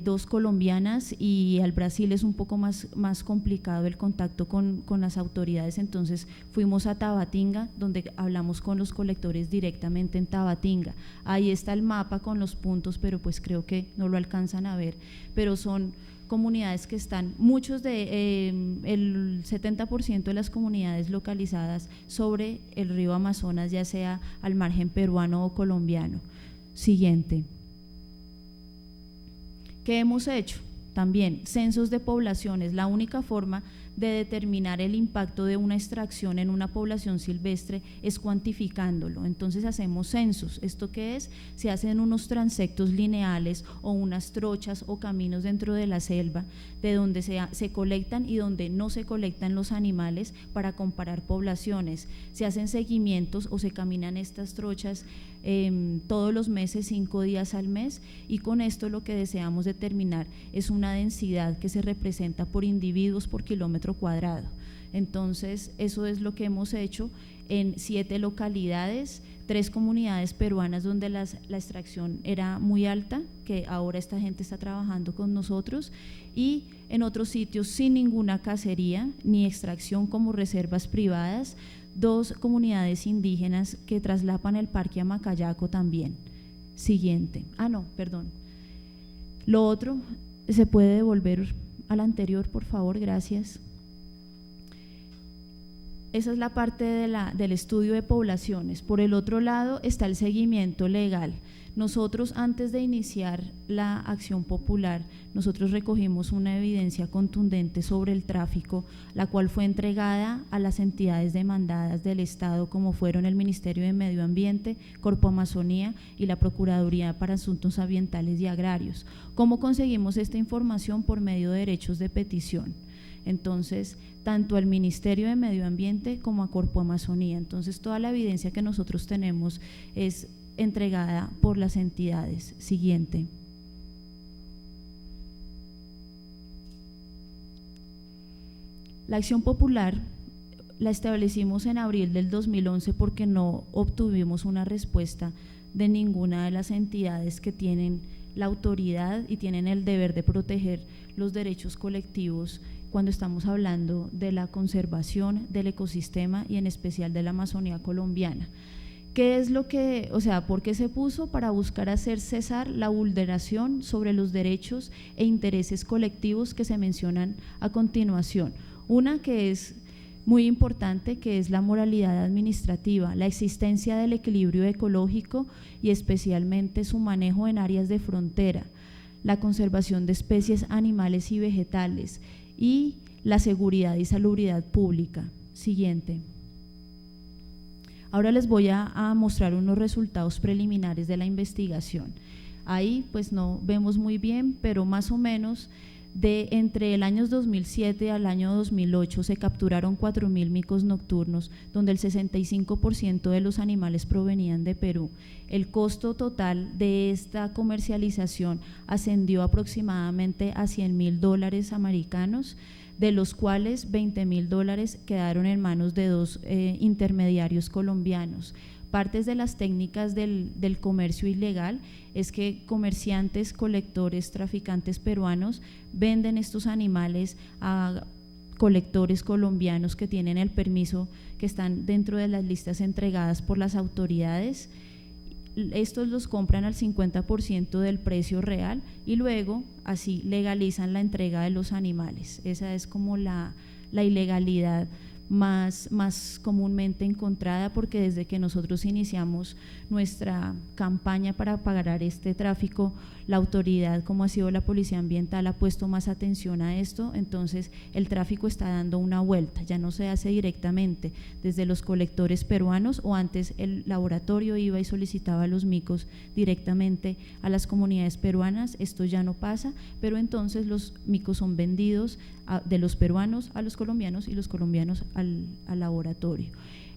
2 colombianas, y al Brasil es un poco más complicado el contacto con las autoridades. Entonces fuimos a Tabatinga, donde hablamos con los colectores directamente en Tabatinga. Ahí está el mapa con los puntos, pero pues creo que no lo alcanzan a ver, pero son comunidades que están, el 70% de las comunidades localizadas sobre el río Amazonas, ya sea al margen peruano o colombiano. Siguiente. ¿Qué hemos hecho? También censos de poblaciones. La única forma de determinar el impacto de una extracción en una población silvestre es cuantificándolo. Entonces hacemos censos. ¿Esto qué es? Se hacen unos transectos lineales o unas trochas o caminos dentro de la selva, de donde se colectan y donde no se colectan los animales, para comparar poblaciones. Se hacen seguimientos o se caminan estas trochas todos los meses, 5 días al mes, y con esto lo que deseamos determinar es una densidad que se representa por individuos por kilómetro cuadrado. Entonces, eso es lo que hemos hecho en 7 localidades, 3 comunidades peruanas donde la extracción era muy alta, que ahora esta gente está trabajando con nosotros, y en otros sitios sin ninguna cacería ni extracción, como reservas privadas, 2 comunidades indígenas que traslapan el parque a Macayaco también. Siguiente. Lo otro, ¿se puede devolver al anterior, por favor? Gracias. Esa es la parte del estudio de poblaciones. Por el otro lado está el seguimiento legal. Nosotros, antes de iniciar la acción popular, nosotros recogimos una evidencia contundente sobre el tráfico, la cual fue entregada a las entidades demandadas del Estado, como fueron el Ministerio de Medio Ambiente, Corpo Amazonía y la Procuraduría para Asuntos Ambientales y Agrarios. ¿Cómo conseguimos esta información? Por medio de derechos de petición. Entonces, tanto al Ministerio de Medio Ambiente como a Corpo Amazonía. Entonces, toda la evidencia que nosotros tenemos es entregada por las entidades. Siguiente. La acción popular la establecimos en abril del 2011 porque no obtuvimos una respuesta de ninguna de las entidades que tienen la autoridad y tienen el deber de proteger los derechos colectivos cuando estamos hablando de la conservación del ecosistema y en especial de la Amazonía colombiana. ¿Qué es lo que, o sea, por qué se puso? Para buscar hacer cesar la vulneración sobre los derechos e intereses colectivos que se mencionan a continuación. Una que es muy importante, que es la moralidad administrativa, la existencia del equilibrio ecológico y especialmente su manejo en áreas de frontera, la conservación de especies animales y vegetales y la seguridad y salubridad pública. Siguiente. Ahora les voy a mostrar unos resultados preliminares de la investigación. Ahí pues no vemos muy bien, pero más o menos entre el año 2007 al año 2008 se capturaron 4.000 micos nocturnos, donde el 65% de los animales provenían de Perú. El costo total de esta comercialización ascendió aproximadamente a $100.000 americanos, de los cuales $20.000 quedaron en manos de dos intermediarios colombianos. Partes de las técnicas del comercio ilegal es que comerciantes, colectores, traficantes peruanos venden estos animales a colectores colombianos que tienen el permiso, que están dentro de las listas entregadas por las autoridades. Estos los compran al 50% del precio real y luego así legalizan la entrega de los animales. Esa es como la ilegalidad más comúnmente encontrada, porque desde que nosotros iniciamos nuestra campaña para parar este tráfico, la autoridad, como ha sido la Policía Ambiental, ha puesto más atención a esto. Entonces el tráfico está dando una vuelta, ya no se hace directamente desde los colectores peruanos, o antes el laboratorio iba y solicitaba los micos directamente a las comunidades peruanas. Esto ya no pasa, pero entonces los micos son vendidos de los peruanos a los colombianos y los colombianos al laboratorio.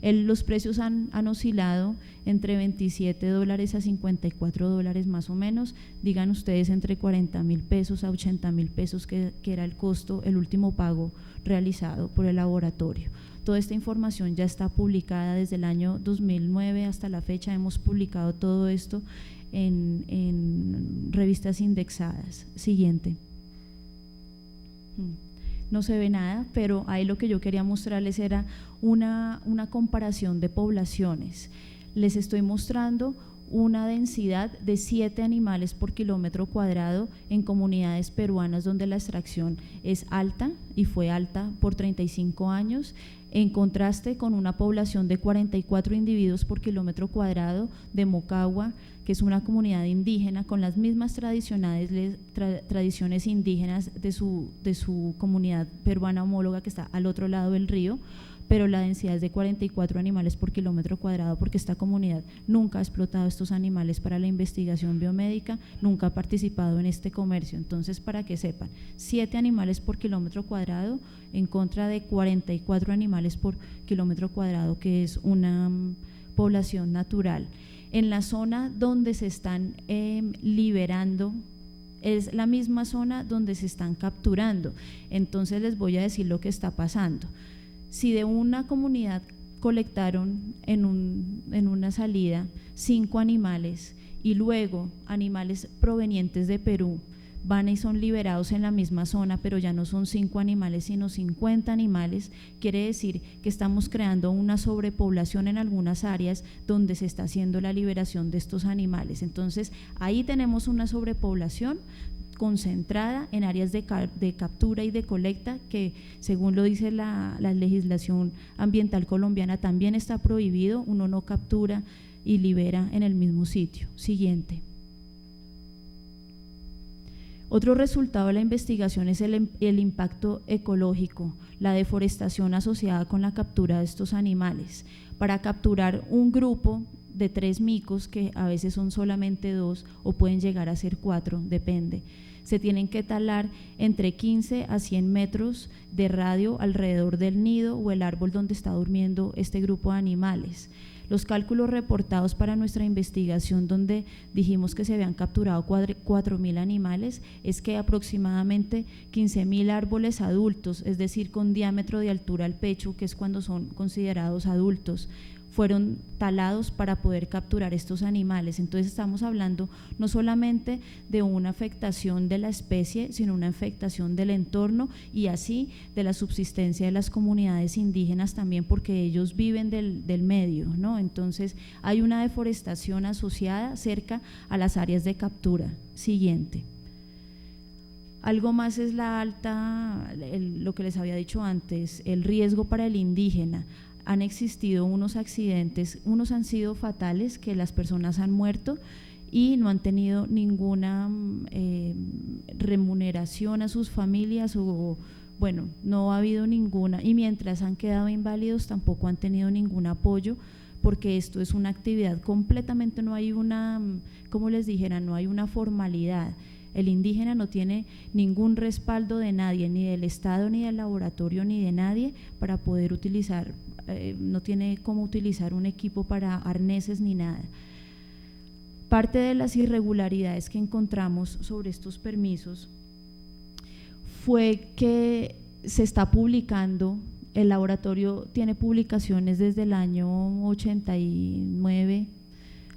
Los precios han oscilado entre $27 a $54 más o menos. Digan ustedes entre 40.000 pesos a 80.000 pesos que era el costo, el último pago realizado por el laboratorio. Toda esta información ya está publicada desde el año 2009 hasta la fecha. Hemos publicado todo esto en revistas indexadas. Siguiente. No se ve nada, pero ahí lo que yo quería mostrarles era una comparación de poblaciones. Les estoy mostrando una densidad de 7 animales por kilómetro cuadrado en comunidades peruanas donde la extracción es alta y fue alta por 35 años, en contraste con una población de 44 individuos por kilómetro cuadrado de Mocagua, que es una comunidad indígena con las mismas tradiciones indígenas de su comunidad peruana homóloga, que está al otro lado del río, pero la densidad es de 44 animales por kilómetro cuadrado, porque esta comunidad nunca ha explotado estos animales para la investigación biomédica, nunca ha participado en este comercio. Entonces, para que sepan, 7 animales por kilómetro cuadrado en contra de 44 animales por kilómetro cuadrado, que es una población natural. En la zona donde se están liberando, es la misma zona donde se están capturando. Entonces les voy a decir lo que está pasando. Si de una comunidad colectaron en una salida 5 animales y luego animales provenientes de Perú van y son liberados en la misma zona, pero ya no son 5 animales sino 50 animales, quiere decir que estamos creando una sobrepoblación en algunas áreas donde se está haciendo la liberación de estos animales. Entonces ahí tenemos una sobrepoblación concentrada en áreas de captura y de colecta, que según lo dice la legislación ambiental colombiana también está prohibido. Uno no captura y libera en el mismo sitio. Siguiente. Otro resultado de la investigación es el impacto ecológico, la deforestación asociada con la captura de estos animales. Para capturar un grupo de 3 micos, que a veces son solamente 2 o pueden llegar a ser 4, depende, se tienen que talar entre 15 a 100 metros de radio alrededor del nido o el árbol donde está durmiendo este grupo de animales. Los cálculos reportados para nuestra investigación, donde dijimos que se habían capturado 4.000 animales, es que aproximadamente 15.000 árboles adultos, es decir, con diámetro de altura al pecho, que es cuando son considerados adultos, fueron talados para poder capturar estos animales. Entonces estamos hablando no solamente de una afectación de la especie, sino una afectación del entorno y así de la subsistencia de las comunidades indígenas también, porque ellos viven del medio, ¿no? Entonces hay una deforestación asociada cerca a las áreas de captura. Siguiente. Algo más es lo que les había dicho antes, el riesgo para el indígena. Han existido unos accidentes, unos han sido fatales, que las personas han muerto y no han tenido ninguna remuneración a sus familias bueno, no ha habido ninguna, y mientras han quedado inválidos tampoco han tenido ningún apoyo, porque esto es una actividad completamente, no hay una, como les dijera, no hay una formalidad. El indígena no tiene ningún respaldo de nadie, ni del Estado, ni del laboratorio, ni de nadie para poder utilizar, no tiene cómo utilizar un equipo para arneses ni nada. Parte de las irregularidades que encontramos sobre estos permisos fue que se está publicando, el laboratorio tiene publicaciones desde el año 89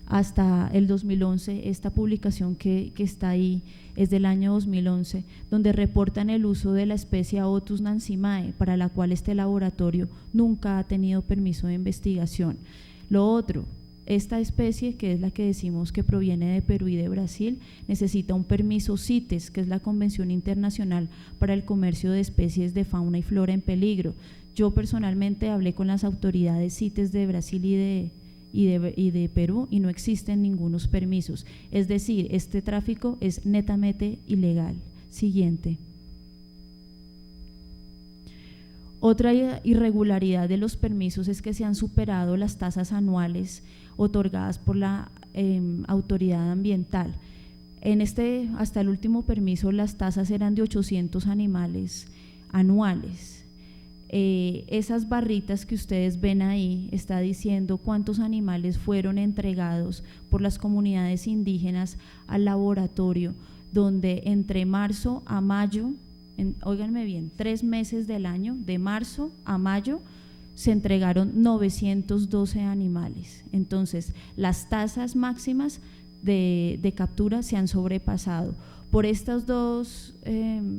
hasta el 2011, esta publicación que está ahí es del año 2011, donde reportan el uso de la especie Aotus nansimae, para la cual este laboratorio nunca ha tenido permiso de investigación. Lo otro, esta especie, que es la que decimos que proviene de Perú y de Brasil, necesita un permiso CITES, que es la Convención Internacional para el Comercio de Especies de Fauna y Flora en Peligro. Yo personalmente hablé con las autoridades CITES de Brasil y de Perú y no existen ningunos permisos, es decir, este tráfico es netamente ilegal. Siguiente. Otra irregularidad de los permisos es que se han superado las tasas anuales otorgadas por la autoridad ambiental. Hasta el último permiso las tasas eran de 800 animales anuales. Esas barritas que ustedes ven ahí está diciendo cuántos animales fueron entregados por las comunidades indígenas al laboratorio, donde entre marzo a mayo, óiganme bien, 3 meses del año, de marzo a mayo, se entregaron 912 animales. Entonces, las tasas máximas de captura se han sobrepasado. Por estas dos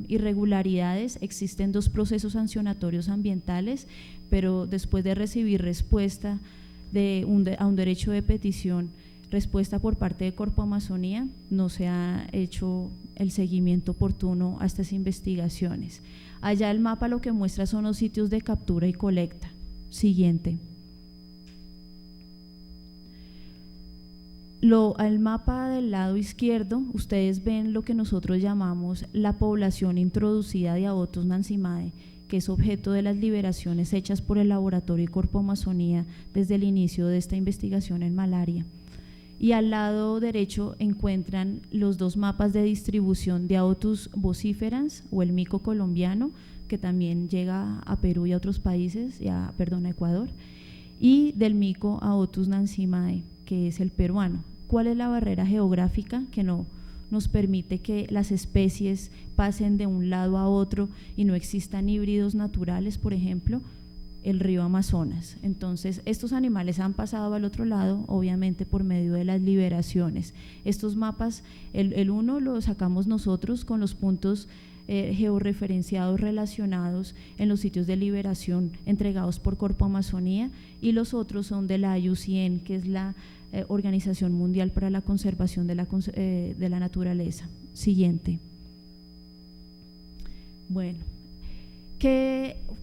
irregularidades existen 2 procesos sancionatorios ambientales, pero después de recibir respuesta a un derecho de petición, respuesta por parte de Corpo Amazonía, no se ha hecho el seguimiento oportuno a estas investigaciones. Allá el mapa lo que muestra son los sitios de captura y colecta. Siguiente. Al mapa del lado izquierdo, ustedes ven lo que nosotros llamamos la población introducida de Aotus nansimae, que es objeto de las liberaciones hechas por el laboratorio y Corpo Amazonía desde el inicio de esta investigación en malaria. Y al lado derecho encuentran los 2 mapas de distribución de Aotus vociferans o el mico colombiano, que también llega a Perú y a otros países, a Ecuador, y del mico Aotus nansimae, que es el peruano. ¿Cuál es la barrera geográfica que no nos permite que las especies pasen de un lado a otro y no existan híbridos naturales, por ejemplo? El río Amazonas. Entonces, estos animales han pasado al otro lado, obviamente por medio de las liberaciones. Estos mapas, el uno lo sacamos nosotros con los puntos georreferenciados relacionados en los sitios de liberación entregados por Corpo Amazonía, y los otros son de la IUCN, que es la Organización Mundial para la Conservación de la Naturaleza. Siguiente. Bueno,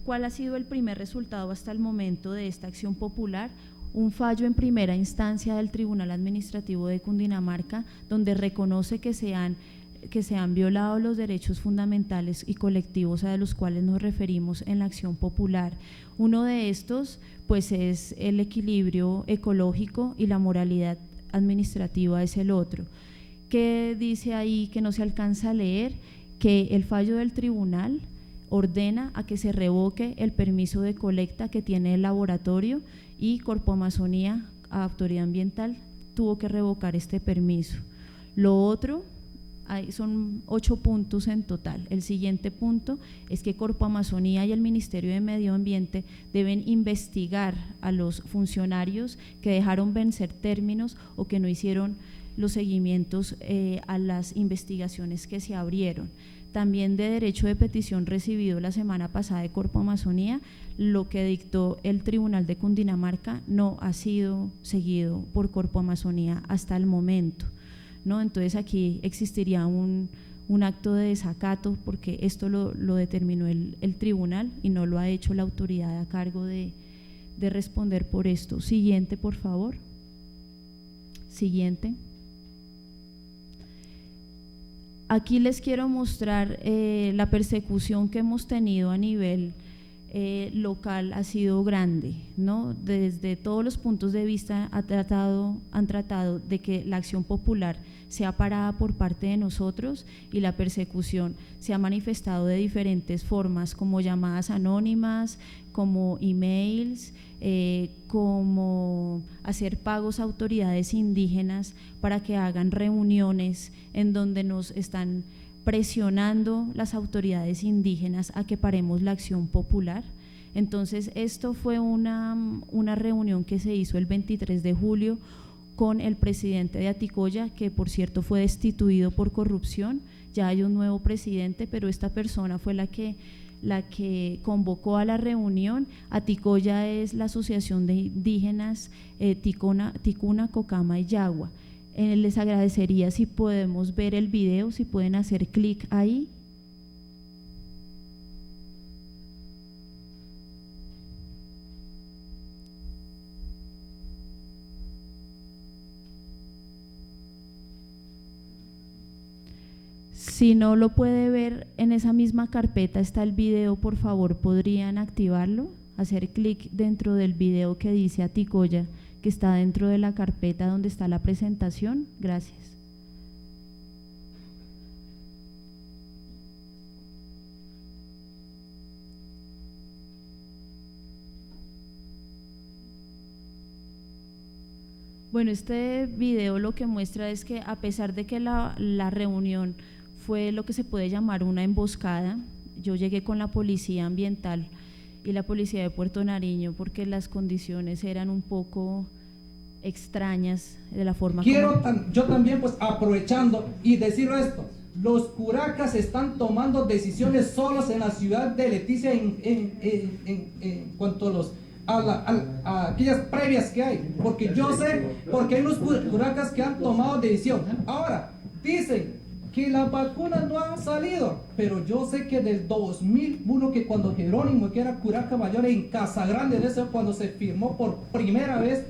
¿cuál ha sido el primer resultado hasta el momento de esta acción popular? Un fallo en primera instancia del Tribunal Administrativo de Cundinamarca, donde reconoce que se han violado los derechos fundamentales y colectivos a los cuales nos referimos en la acción popular. Uno de estos, pues, es el equilibrio ecológico, y la moralidad administrativa es el otro. ¿Qué dice ahí que no se alcanza a leer? Que el fallo del tribunal ordena a que se revoque el permiso de colecta que tiene el laboratorio, y Corpo Amazonía, Autoridad Ambiental, tuvo que revocar este permiso. Lo otro, son 8 puntos en total. El siguiente punto es que Corpo Amazonía y el Ministerio de Medio Ambiente deben investigar a los funcionarios que dejaron vencer términos o que no hicieron los seguimientos a las investigaciones que se abrieron. También de derecho de petición recibido la semana pasada de Corpo Amazonía, lo que dictó el Tribunal de Cundinamarca no ha sido seguido por Corpo Amazonía hasta el momento, ¿no? Entonces aquí existiría un acto de desacato porque esto lo determinó el tribunal y no lo ha hecho la autoridad a cargo de responder por esto. Siguiente, por favor. Siguiente. Aquí les quiero mostrar la persecución que hemos tenido a nivel local ha sido grande, ¿no? Desde todos los puntos de vista han tratado de que la acción popular sea parada por parte de nosotros y la persecución se ha manifestado de diferentes formas, como llamadas anónimas, como emails, como hacer pagos a autoridades indígenas para que hagan reuniones en donde nos están presionando las autoridades indígenas a que paremos la acción popular. Entonces esto fue una reunión que se hizo el 23 de julio con el presidente de Aticoya, que por cierto fue destituido por corrupción. Ya hay un nuevo presidente, pero esta persona fue la que convocó a la reunión. Aticoya es la Asociación de Indígenas Ticuna, Cocama y Yagua. Les agradecería si podemos ver el video, si pueden hacer clic ahí. Si no lo puede ver, en esa misma carpeta está el video, por favor, ¿podrían activarlo? Hacer clic dentro del video que dice Aticoya, que está dentro de la carpeta donde está la presentación. Gracias. Bueno, este video lo que muestra es que a pesar de que la reunión fue lo que se puede llamar una emboscada, yo llegué con la policía ambiental y la policía de Puerto Nariño porque las condiciones eran un poco extrañas de la forma yo también pues aprovechando y decir esto, los curacas están tomando decisiones solos en la ciudad de Leticia en cuanto a aquellas previas que hay, porque yo sé, porque hay unos curacas que han tomado decisión. Ahora, dicen que las vacunas no han salido, pero yo sé que del 2001, que cuando Jerónimo, que era curaca mayor en Casa Grande, de eso cuando se firmó por primera vez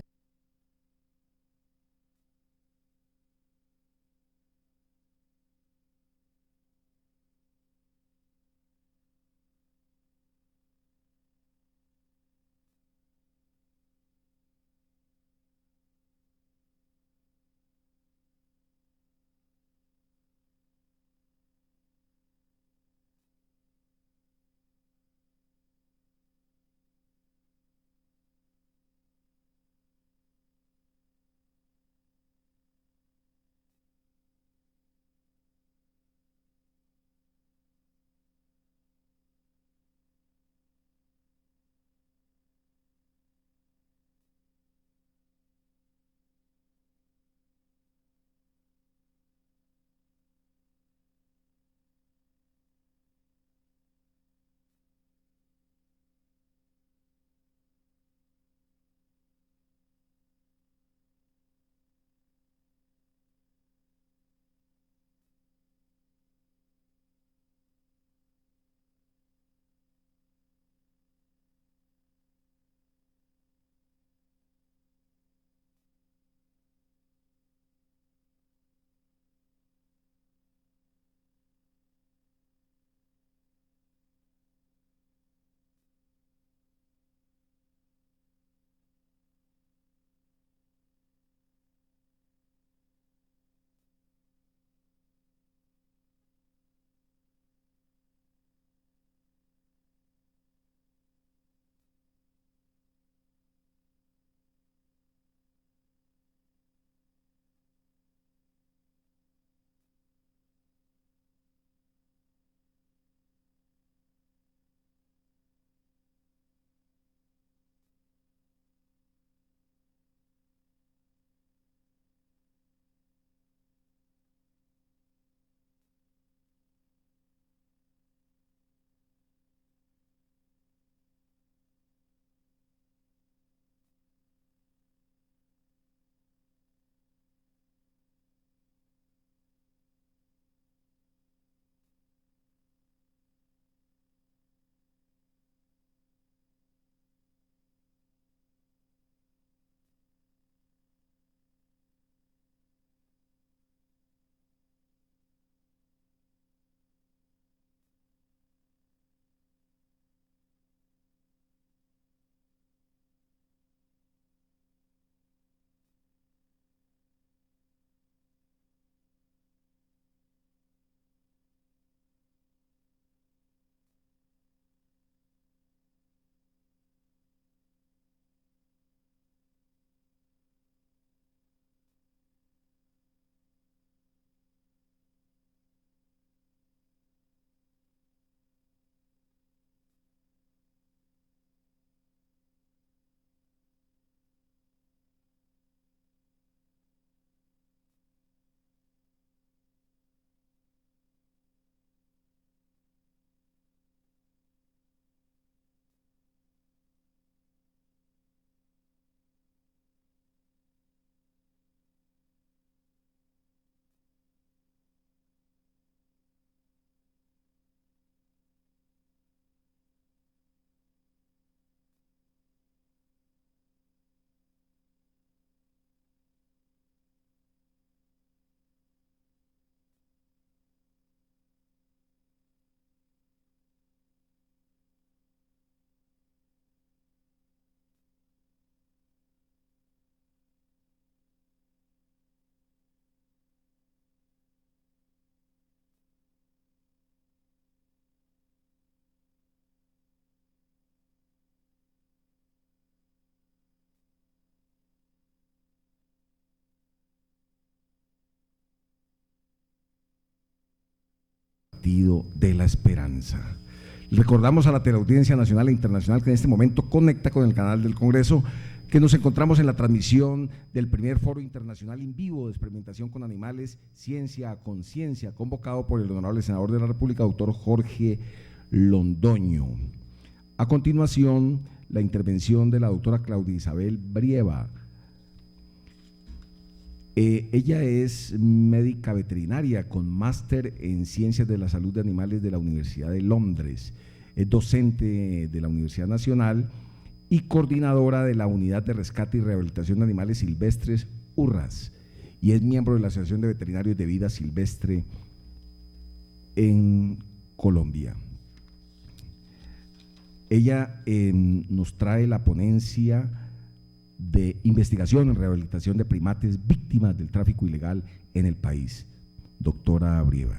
Partido de la Esperanza. Recordamos a la teleaudiencia nacional e internacional que en este momento conecta con el canal del Congreso que nos encontramos en la transmisión del primer Foro Internacional en Vivo de Experimentación con Animales, Ciencia a Conciencia, convocado por el honorable senador de la República, doctor Jorge Londoño. A continuación, la intervención de la doctora Claudia Isabel Brieva. Ella es médica veterinaria con máster en Ciencias de la Salud de Animales de la Universidad de Londres. Es docente de la Universidad Nacional y coordinadora de la Unidad de Rescate y Rehabilitación de Animales Silvestres, URRAS, y es miembro de la Asociación de Veterinarios de Vida Silvestre en Colombia. Ella nos trae la ponencia de investigación en rehabilitación de primates víctimas del tráfico ilegal en el país. Doctora Brieva.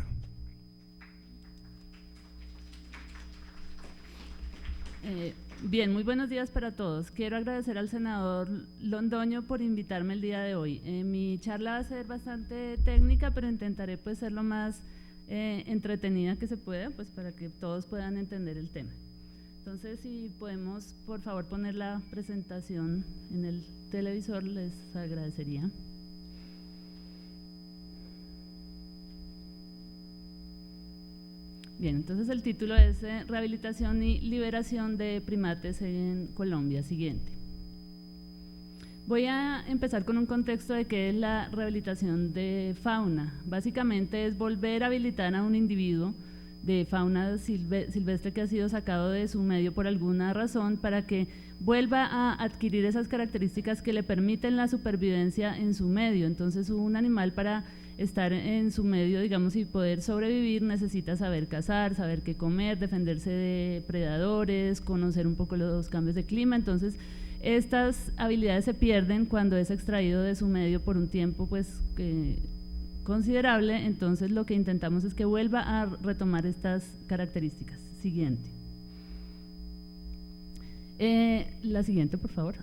Bien, muy buenos días para todos. Quiero agradecer al senador Londoño por invitarme el día de hoy. Mi charla va a ser bastante técnica, pero intentaré pues ser lo más entretenida que se pueda, pues para que todos puedan entender el tema. Entonces, si podemos, por favor, poner la presentación en el televisor, les agradecería. Bien, entonces el título es Rehabilitación y liberación de primates en Colombia. Siguiente. Voy a empezar con un contexto de qué es la rehabilitación de fauna. Básicamente es volver a habilitar a un individuo de fauna silvestre que ha sido sacado de su medio por alguna razón para que vuelva a adquirir esas características que le permiten la supervivencia en su medio. Entonces, un animal para estar en su medio, digamos, y poder sobrevivir necesita saber cazar, saber qué comer, defenderse de predadores, conocer un poco los cambios de clima. Entonces, estas habilidades se pierden cuando es extraído de su medio por un tiempo, pues, considerable. Entonces lo que intentamos es que vuelva a retomar estas características. Siguiente. La siguiente, por favor.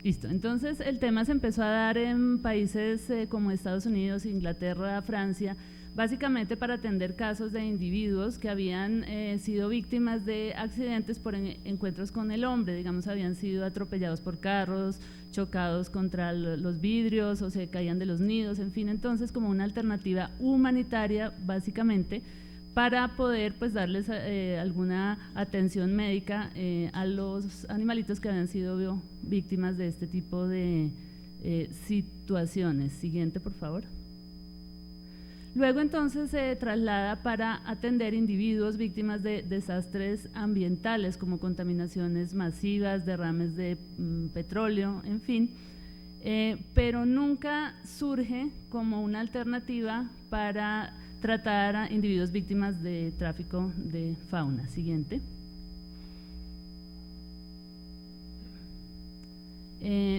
Listo, entonces el tema se empezó a dar en países como Estados Unidos, Inglaterra, Francia, básicamente para atender casos de individuos que habían sido víctimas de accidentes por encuentros con el hombre, digamos, habían sido atropellados por carros, chocados contra los vidrios o se caían de los nidos, en fin, entonces como una alternativa humanitaria básicamente para poder pues darles alguna atención médica a los animalitos que habían sido víctimas de este tipo de situaciones. Siguiente, por favor. Luego entonces se traslada para atender individuos víctimas de desastres ambientales como contaminaciones masivas, derrames de petróleo, en fin, pero nunca surge como una alternativa para tratar a individuos víctimas de tráfico de fauna. Siguiente.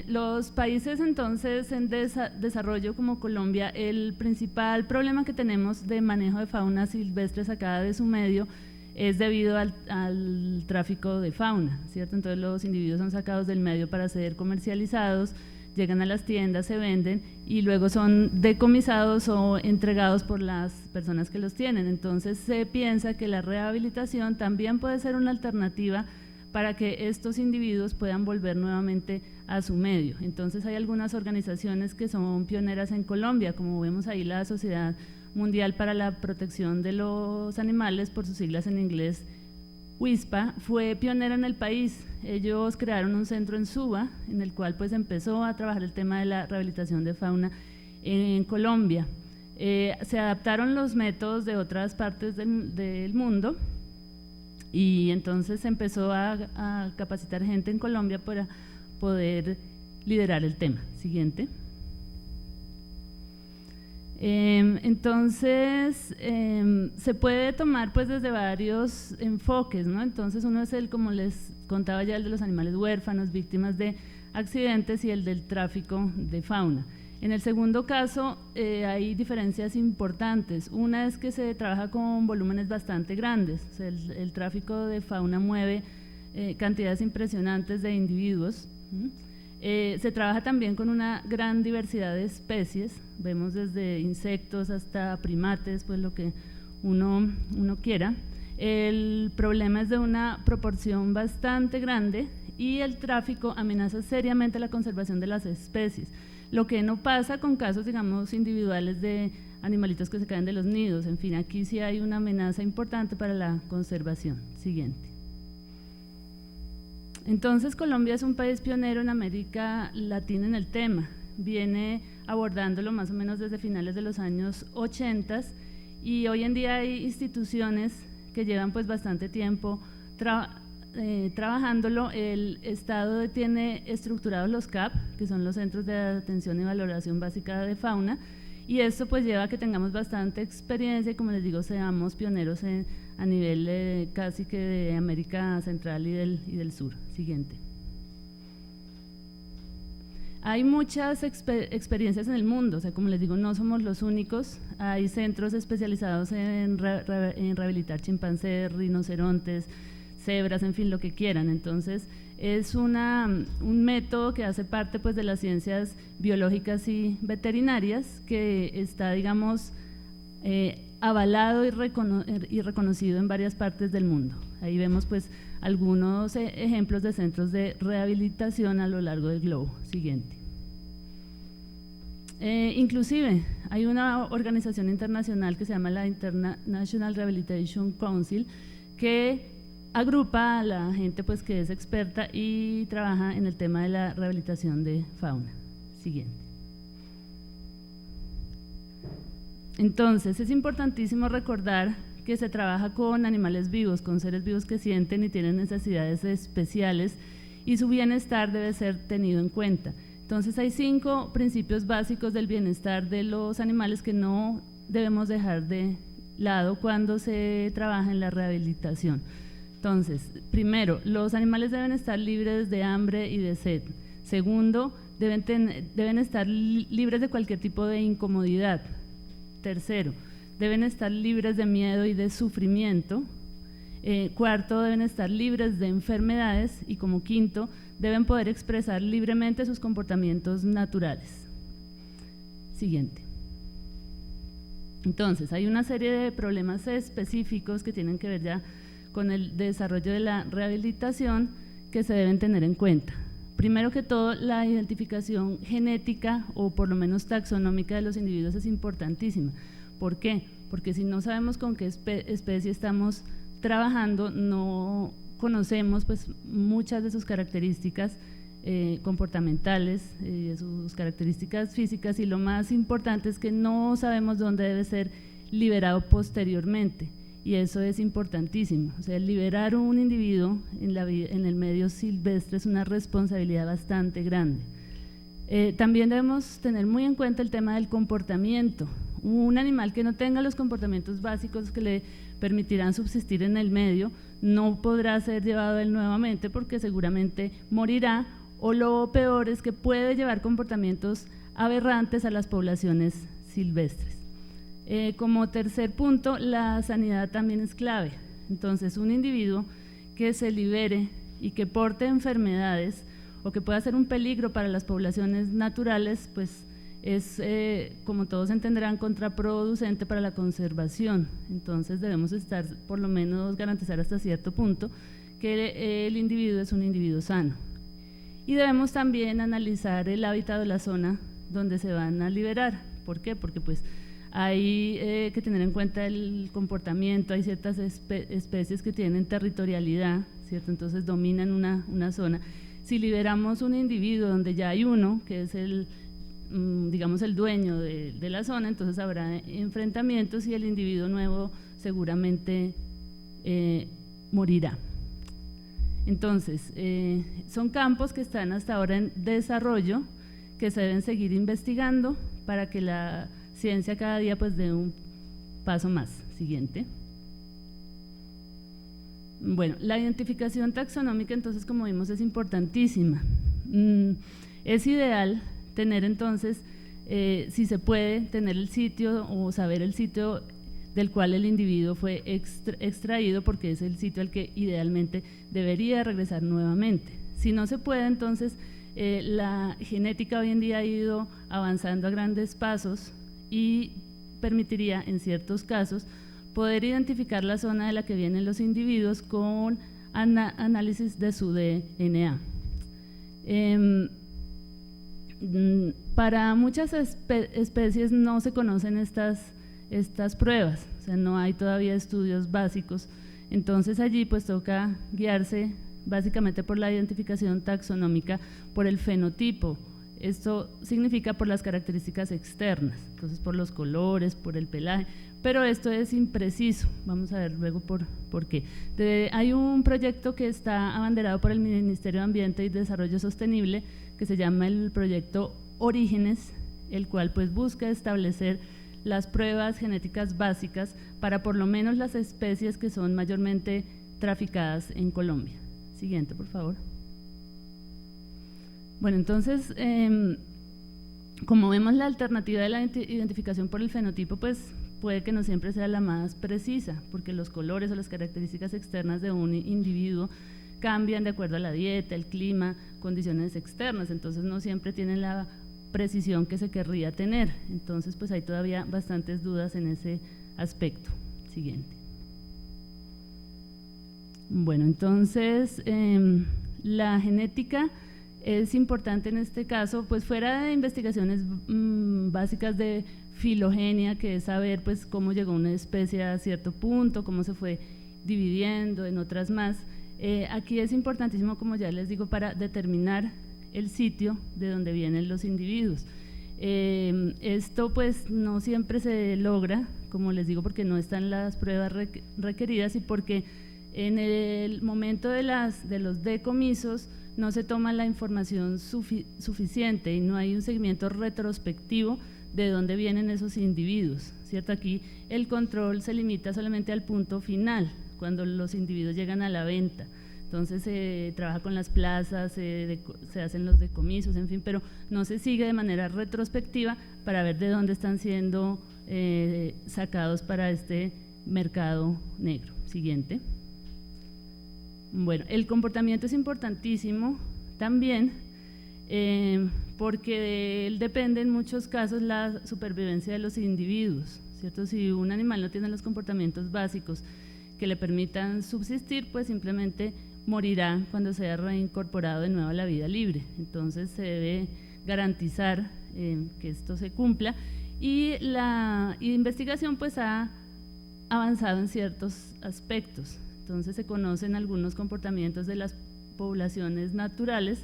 Los países entonces en desarrollo como Colombia, el principal problema que tenemos de manejo de fauna silvestre sacada de su medio es debido al tráfico de fauna, ¿cierto? Entonces los individuos son sacados del medio para ser comercializados, llegan a las tiendas, se venden y luego son decomisados o entregados por las personas que los tienen. Entonces se piensa que la rehabilitación también puede ser una alternativa para que estos individuos puedan volver nuevamente a su medio. Entonces hay algunas organizaciones que son pioneras en Colombia, como vemos ahí la Sociedad Mundial para la Protección de los Animales, por sus siglas en inglés, WISPA, fue pionera en el país. Ellos crearon un centro en Suba, en el cual pues empezó a trabajar el tema de la rehabilitación de fauna en Colombia. Se adaptaron los métodos de otras partes del mundo y entonces se empezó a capacitar gente en Colombia para poder liderar el tema. Siguiente. Entonces se puede tomar pues desde varios enfoques, ¿no? Entonces uno es el, como les contaba ya, el de los animales huérfanos, víctimas de accidentes, y el del tráfico de fauna. En el segundo caso hay diferencias importantes. Una es que se trabaja con volúmenes bastante grandes. O sea, el tráfico de fauna mueve cantidades impresionantes de individuos. Se trabaja también con una gran diversidad de especies, vemos desde insectos hasta primates, pues lo que uno quiera. El problema es de una proporción bastante grande y el tráfico amenaza seriamente la conservación de las especies, lo que no pasa con casos, digamos, individuales de animalitos que se caen de los nidos. En fin, aquí sí hay una amenaza importante para la conservación. Siguiente. Entonces, Colombia es un país pionero en América Latina en el tema, viene abordándolo más o menos desde finales de los años 80 y hoy en día hay instituciones que llevan pues bastante tiempo trabajándolo. El Estado tiene estructurados los CAP, que son los Centros de Atención y Valoración Básica de Fauna, y esto pues lleva a que tengamos bastante experiencia y, como les digo, seamos pioneros a nivel casi que de América Central y del Sur. Siguiente. Hay muchas experiencias en el mundo, o sea, como les digo, no somos los únicos. Hay centros especializados en rehabilitar chimpancés, rinocerontes, cebras, en fin, lo que quieran. Entonces, es un método que hace parte pues de las ciencias biológicas y veterinarias, que está, digamos, avalado y reconocido en varias partes del mundo. Ahí vemos pues algunos ejemplos de centros de rehabilitación a lo largo del globo. Siguiente. Inclusive hay una organización internacional que se llama la International Rehabilitation Council, que agrupa a la gente pues que es experta y trabaja en el tema de la rehabilitación de fauna. Siguiente. Entonces, es importantísimo recordar que se trabaja con animales vivos, con seres vivos que sienten y tienen necesidades especiales, y su bienestar debe ser tenido en cuenta. Entonces, hay 5 principios básicos del bienestar de los animales que no debemos dejar de lado cuando se trabaja en la rehabilitación. Entonces, primero, los animales deben estar libres de hambre y de sed. Segundo, deben estar libres de cualquier tipo de incomodidad. Tercero, deben estar libres de miedo y de sufrimiento. Cuarto, deben estar libres de enfermedades. Y como quinto, deben poder expresar libremente sus comportamientos naturales. Siguiente. Entonces, hay una serie de problemas específicos que tienen que ver ya con el desarrollo de la rehabilitación que se deben tener en cuenta. Primero que todo, la identificación genética o por lo menos taxonómica de los individuos es importantísima. ¿Por qué? Porque si no sabemos con qué especie estamos trabajando, no conocemos pues muchas de sus características comportamentales, sus características físicas, y lo más importante es que no sabemos dónde debe ser liberado posteriormente. Y eso es importantísimo. O sea, liberar un individuo en el medio silvestre es una responsabilidad bastante grande. También debemos tener muy en cuenta el tema del comportamiento. Un animal que no tenga los comportamientos básicos que le permitirán subsistir en el medio no podrá ser llevado a él nuevamente, porque seguramente morirá, o lo peor es que puede llevar comportamientos aberrantes a las poblaciones silvestres. Como tercer punto, la sanidad también es clave. Entonces, un individuo que se libere y que porte enfermedades o que pueda ser un peligro para las poblaciones naturales, pues es, como todos entenderán, contraproducente para la conservación. Entonces, debemos estar, por lo menos garantizar hasta cierto punto, que el individuo es un individuo sano. Y debemos también analizar el hábitat de la zona donde se van a liberar. ¿Por qué? Porque pues hay que tener en cuenta el comportamiento. Hay ciertas especies que tienen territorialidad, ¿cierto? Entonces dominan una zona. Si liberamos un individuo donde ya hay uno, que es digamos el dueño de la zona, entonces habrá enfrentamientos y el individuo nuevo seguramente morirá. Entonces, son campos que están hasta ahora en desarrollo, que se deben seguir investigando para que la ciencia cada día pues dé un paso más. Siguiente. Bueno, la identificación taxonómica, entonces, como vimos, es importantísima. Es ideal tener entonces, si se puede, tener el sitio o saber el sitio del cual el individuo fue extraído, porque es el sitio al que idealmente debería regresar nuevamente. Si no se puede, entonces La genética hoy en día ha ido avanzando a grandes pasos y permitiría, en ciertos casos, poder identificar la zona de la que vienen los individuos con análisis de su DNA. Para muchas especies no se conocen estas pruebas, o sea, no hay todavía estudios básicos, entonces allí pues toca guiarse básicamente por la identificación taxonómica por el fenotipo. Esto significa por las características externas, entonces por los colores, por el pelaje, pero esto es impreciso, vamos a ver luego por qué. Hay un proyecto que está abanderado por el Ministerio de Ambiente y Desarrollo Sostenible que se llama el proyecto Orígenes, el cual pues busca establecer las pruebas genéticas básicas para por lo menos las especies que son mayormente traficadas en Colombia. Siguiente, por favor. Bueno, entonces, como vemos, la alternativa de la identificación por el fenotipo, pues puede que no siempre sea la más precisa, porque los colores o las características externas de un individuo cambian de acuerdo a la dieta, el clima, condiciones externas, entonces no siempre tienen la precisión que se querría tener. Entonces, pues hay todavía bastantes dudas en ese aspecto. Siguiente. Bueno, entonces, la genética es importante en este caso, pues fuera de investigaciones básicas de filogenia, que es saber pues cómo llegó una especie a cierto punto, cómo se fue dividiendo en otras más. Aquí es importantísimo, como ya les digo, para determinar el sitio de donde vienen los individuos. Esto pues no siempre se logra, como les digo, porque no están las pruebas requeridas y porque en el momento de los decomisos no se toma la información suficiente y no hay un seguimiento retrospectivo de dónde vienen esos individuos, ¿cierto? Aquí el control se limita solamente al punto final, cuando los individuos llegan a la venta. Entonces se trabaja con las plazas, se hacen los decomisos, en fin, pero no se sigue de manera retrospectiva para ver de dónde están siendo sacados para este mercado negro. Siguiente. Bueno, el comportamiento es importantísimo también porque de él depende en muchos casos la supervivencia de los individuos, ¿cierto? Si un animal no tiene los comportamientos básicos que le permitan subsistir, pues simplemente morirá cuando sea reincorporado de nuevo a la vida libre. Entonces se debe garantizar que esto se cumpla y la investigación pues ha avanzado en ciertos aspectos. Entonces se conocen algunos comportamientos de las poblaciones naturales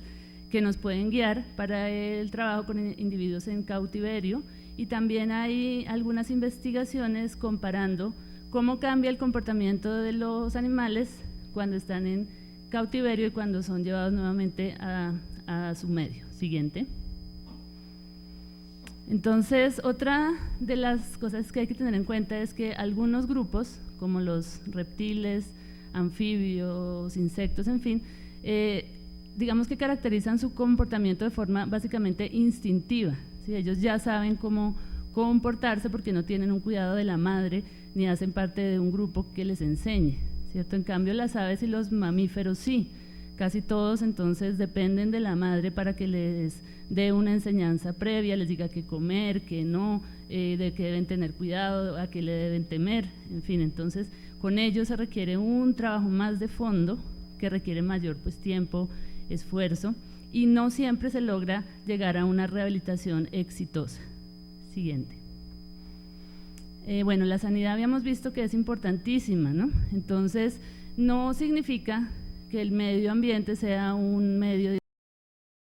que nos pueden guiar para el trabajo con individuos en cautiverio y también hay algunas investigaciones comparando cómo cambia el comportamiento de los animales cuando están en cautiverio y cuando son llevados nuevamente a su medio. Siguiente. Entonces, otra de las cosas que hay que tener en cuenta es que algunos grupos, como los reptiles, anfibios, insectos, en fin, digamos que caracterizan su comportamiento de forma básicamente instintiva, ¿sí? Ellos ya saben cómo comportarse porque no tienen un cuidado de la madre ni hacen parte de un grupo que les enseñe, ¿cierto? En cambio las aves y los mamíferos sí, casi todos entonces dependen de la madre para que les dé una enseñanza previa, les diga qué comer, qué no, de qué deben tener cuidado, a qué le deben temer, en fin, entonces con ellos se requiere un trabajo más de fondo que requiere mayor pues tiempo, esfuerzo y no siempre se logra llegar a una rehabilitación exitosa. Siguiente. Bueno, la sanidad habíamos visto que es importantísima, ¿no? Entonces no significa que el medio ambiente sea un medio